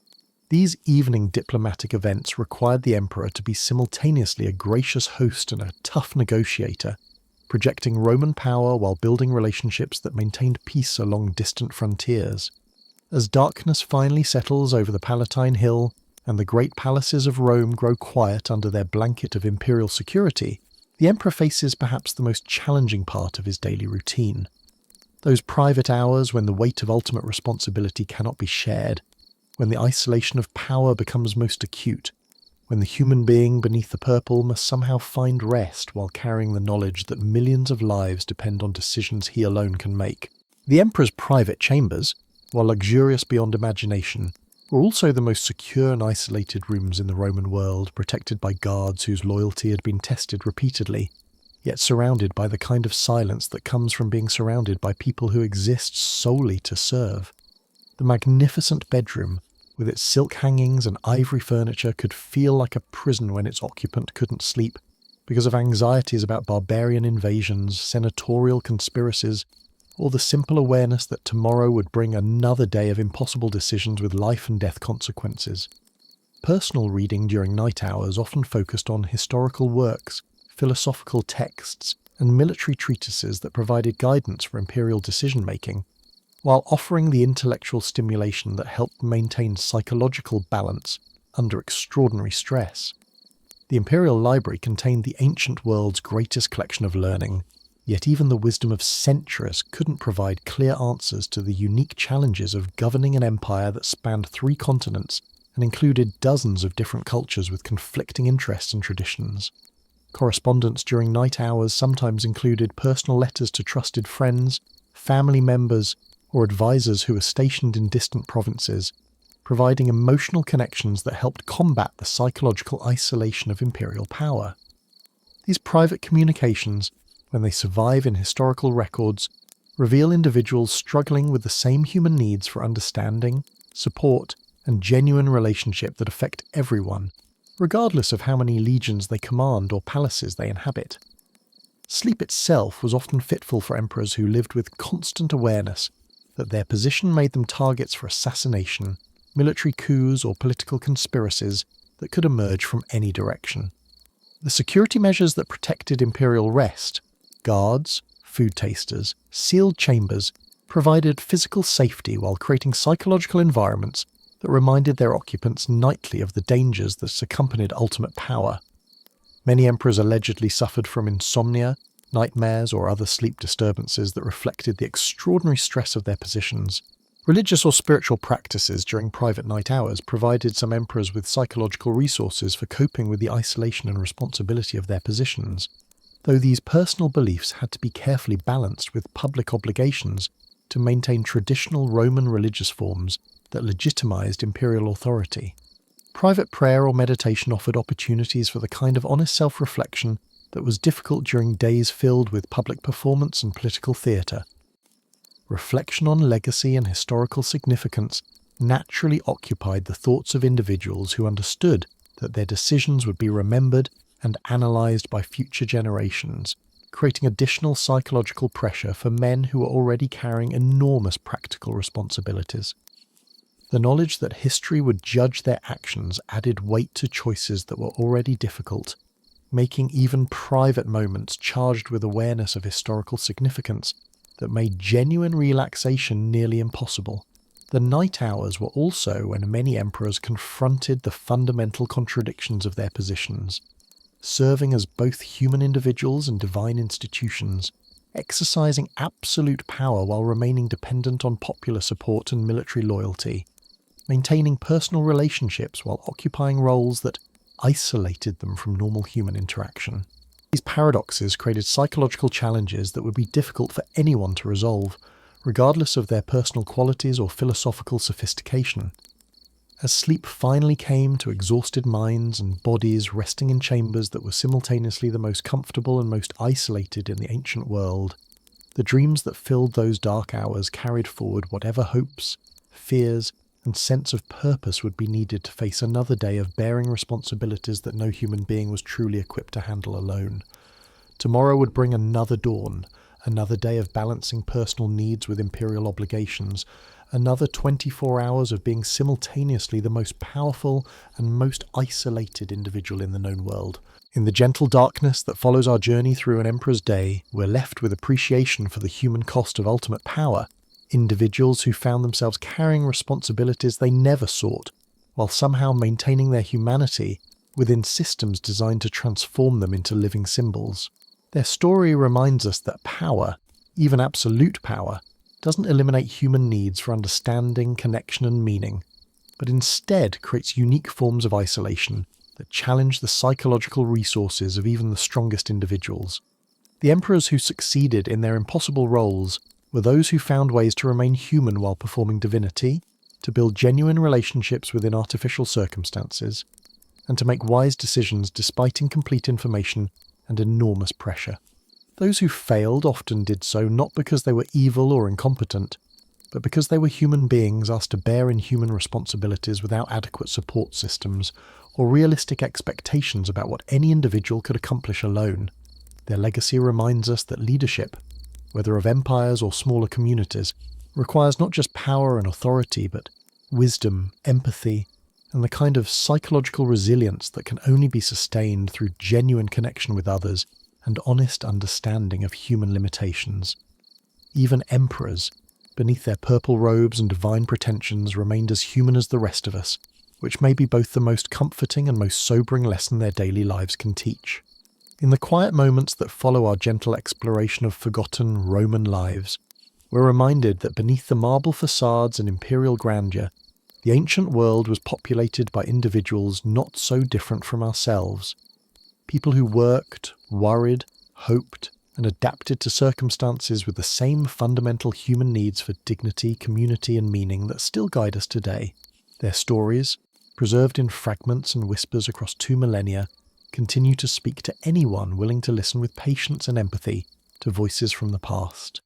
These evening diplomatic events required the emperor to be simultaneously a gracious host and a tough negotiator, projecting Roman power while building relationships that maintained peace along distant frontiers. As darkness finally settles over the Palatine Hill and the great palaces of Rome grow quiet under their blanket of imperial security, the emperor faces perhaps the most challenging part of his daily routine. Those private hours when the weight of ultimate responsibility cannot be shared, when the isolation of power becomes most acute, when the human being beneath the purple must somehow find rest while carrying the knowledge that millions of lives depend on decisions he alone can make. The Emperor's private chambers, while luxurious beyond imagination, were also the most secure and isolated rooms in the Roman world, protected by guards whose loyalty had been tested repeatedly, yet surrounded by the kind of silence that comes from being surrounded by people who exist solely to serve. The magnificent bedroom, with its silk hangings and ivory furniture, could feel like a prison when its occupant couldn't sleep because of anxieties about barbarian invasions, senatorial conspiracies, or the simple awareness that tomorrow would bring another day of impossible decisions with life and death consequences. Personal reading during night hours often focused on historical works, philosophical texts, and military treatises that provided guidance for imperial decision-making, while offering the intellectual stimulation that helped maintain psychological balance under extraordinary stress. The Imperial Library contained the ancient world's greatest collection of learning, yet even the wisdom of centuries couldn't provide clear answers to the unique challenges of governing an empire that spanned 3 continents and included dozens of different cultures with conflicting interests and traditions. Correspondence during night hours sometimes included personal letters to trusted friends, family members, or advisors who were stationed in distant provinces, providing emotional connections that helped combat the psychological isolation of imperial power. These private communications, when they survive in historical records, reveal individuals struggling with the same human needs for understanding, support, and genuine relationship that affect everyone, regardless of how many legions they command or palaces they inhabit. Sleep itself was often fitful for emperors who lived with constant awareness that their position made them targets for assassination, military coups, or political conspiracies that could emerge from any direction. The security measures that protected imperial rest, guards, food tasters, sealed chambers, provided physical safety while creating psychological environments that reminded their occupants nightly of the dangers that accompanied ultimate power. Many emperors allegedly suffered from insomnia, nightmares, or other sleep disturbances that reflected the extraordinary stress of their positions. Religious or spiritual practices during private night hours provided some emperors with psychological resources for coping with the isolation and responsibility of their positions, though these personal beliefs had to be carefully balanced with public obligations to maintain traditional Roman religious forms that legitimized imperial authority. Private prayer or meditation offered opportunities for the kind of honest self-reflection that was difficult during days filled with public performance and political theatre. Reflection on legacy and historical significance naturally occupied the thoughts of individuals who understood that their decisions would be remembered and analysed by future generations, creating additional psychological pressure for men who were already carrying enormous practical responsibilities. The knowledge that history would judge their actions added weight to choices that were already difficult, making even private moments charged with awareness of historical significance that made genuine relaxation nearly impossible. The night hours were also when many emperors confronted the fundamental contradictions of their positions, serving as both human individuals and divine institutions, exercising absolute power while remaining dependent on popular support and military loyalty, maintaining personal relationships while occupying roles that isolated them from normal human interaction. These paradoxes created psychological challenges that would be difficult for anyone to resolve, regardless of their personal qualities or philosophical sophistication. As sleep finally came to exhausted minds and bodies resting in chambers that were simultaneously the most comfortable and most isolated in the ancient world, the dreams that filled those dark hours carried forward whatever hopes, fears, and sense of purpose would be needed to face another day of bearing responsibilities that no human being was truly equipped to handle alone. Tomorrow would bring another dawn, another day of balancing personal needs with imperial obligations, another 24 hours of being simultaneously the most powerful and most isolated individual in the known world. In the gentle darkness that follows our journey through an emperor's day, we're left with appreciation for the human cost of ultimate power, individuals who found themselves carrying responsibilities they never sought, while somehow maintaining their humanity within systems designed to transform them into living symbols. Their story reminds us that power, even absolute power, doesn't eliminate human needs for understanding, connection and meaning, but instead creates unique forms of isolation that challenge the psychological resources of even the strongest individuals. The emperors who succeeded in their impossible roles were those who found ways to remain human while performing divinity, to build genuine relationships within artificial circumstances, and to make wise decisions despite incomplete information and enormous pressure. Those who failed often did so not because they were evil or incompetent, but because they were human beings asked to bear inhuman responsibilities without adequate support systems or realistic expectations about what any individual could accomplish alone. Their legacy reminds us that leadership, whether of empires or smaller communities, requires not just power and authority, but wisdom, empathy, and the kind of psychological resilience that can only be sustained through genuine connection with others and honest understanding of human limitations. Even emperors, beneath their purple robes and divine pretensions, remained as human as the rest of us, which may be both the most comforting and most sobering lesson their daily lives can teach. In the quiet moments that follow our gentle exploration of forgotten Roman lives, we're reminded that beneath the marble facades and imperial grandeur, the ancient world was populated by individuals not so different from ourselves. People who worked, worried, hoped, and adapted to circumstances with the same fundamental human needs for dignity, community, and meaning that still guide us today. Their stories, preserved in fragments and whispers across 2 millennia, continue to speak to anyone willing to listen with patience and empathy to voices from the past.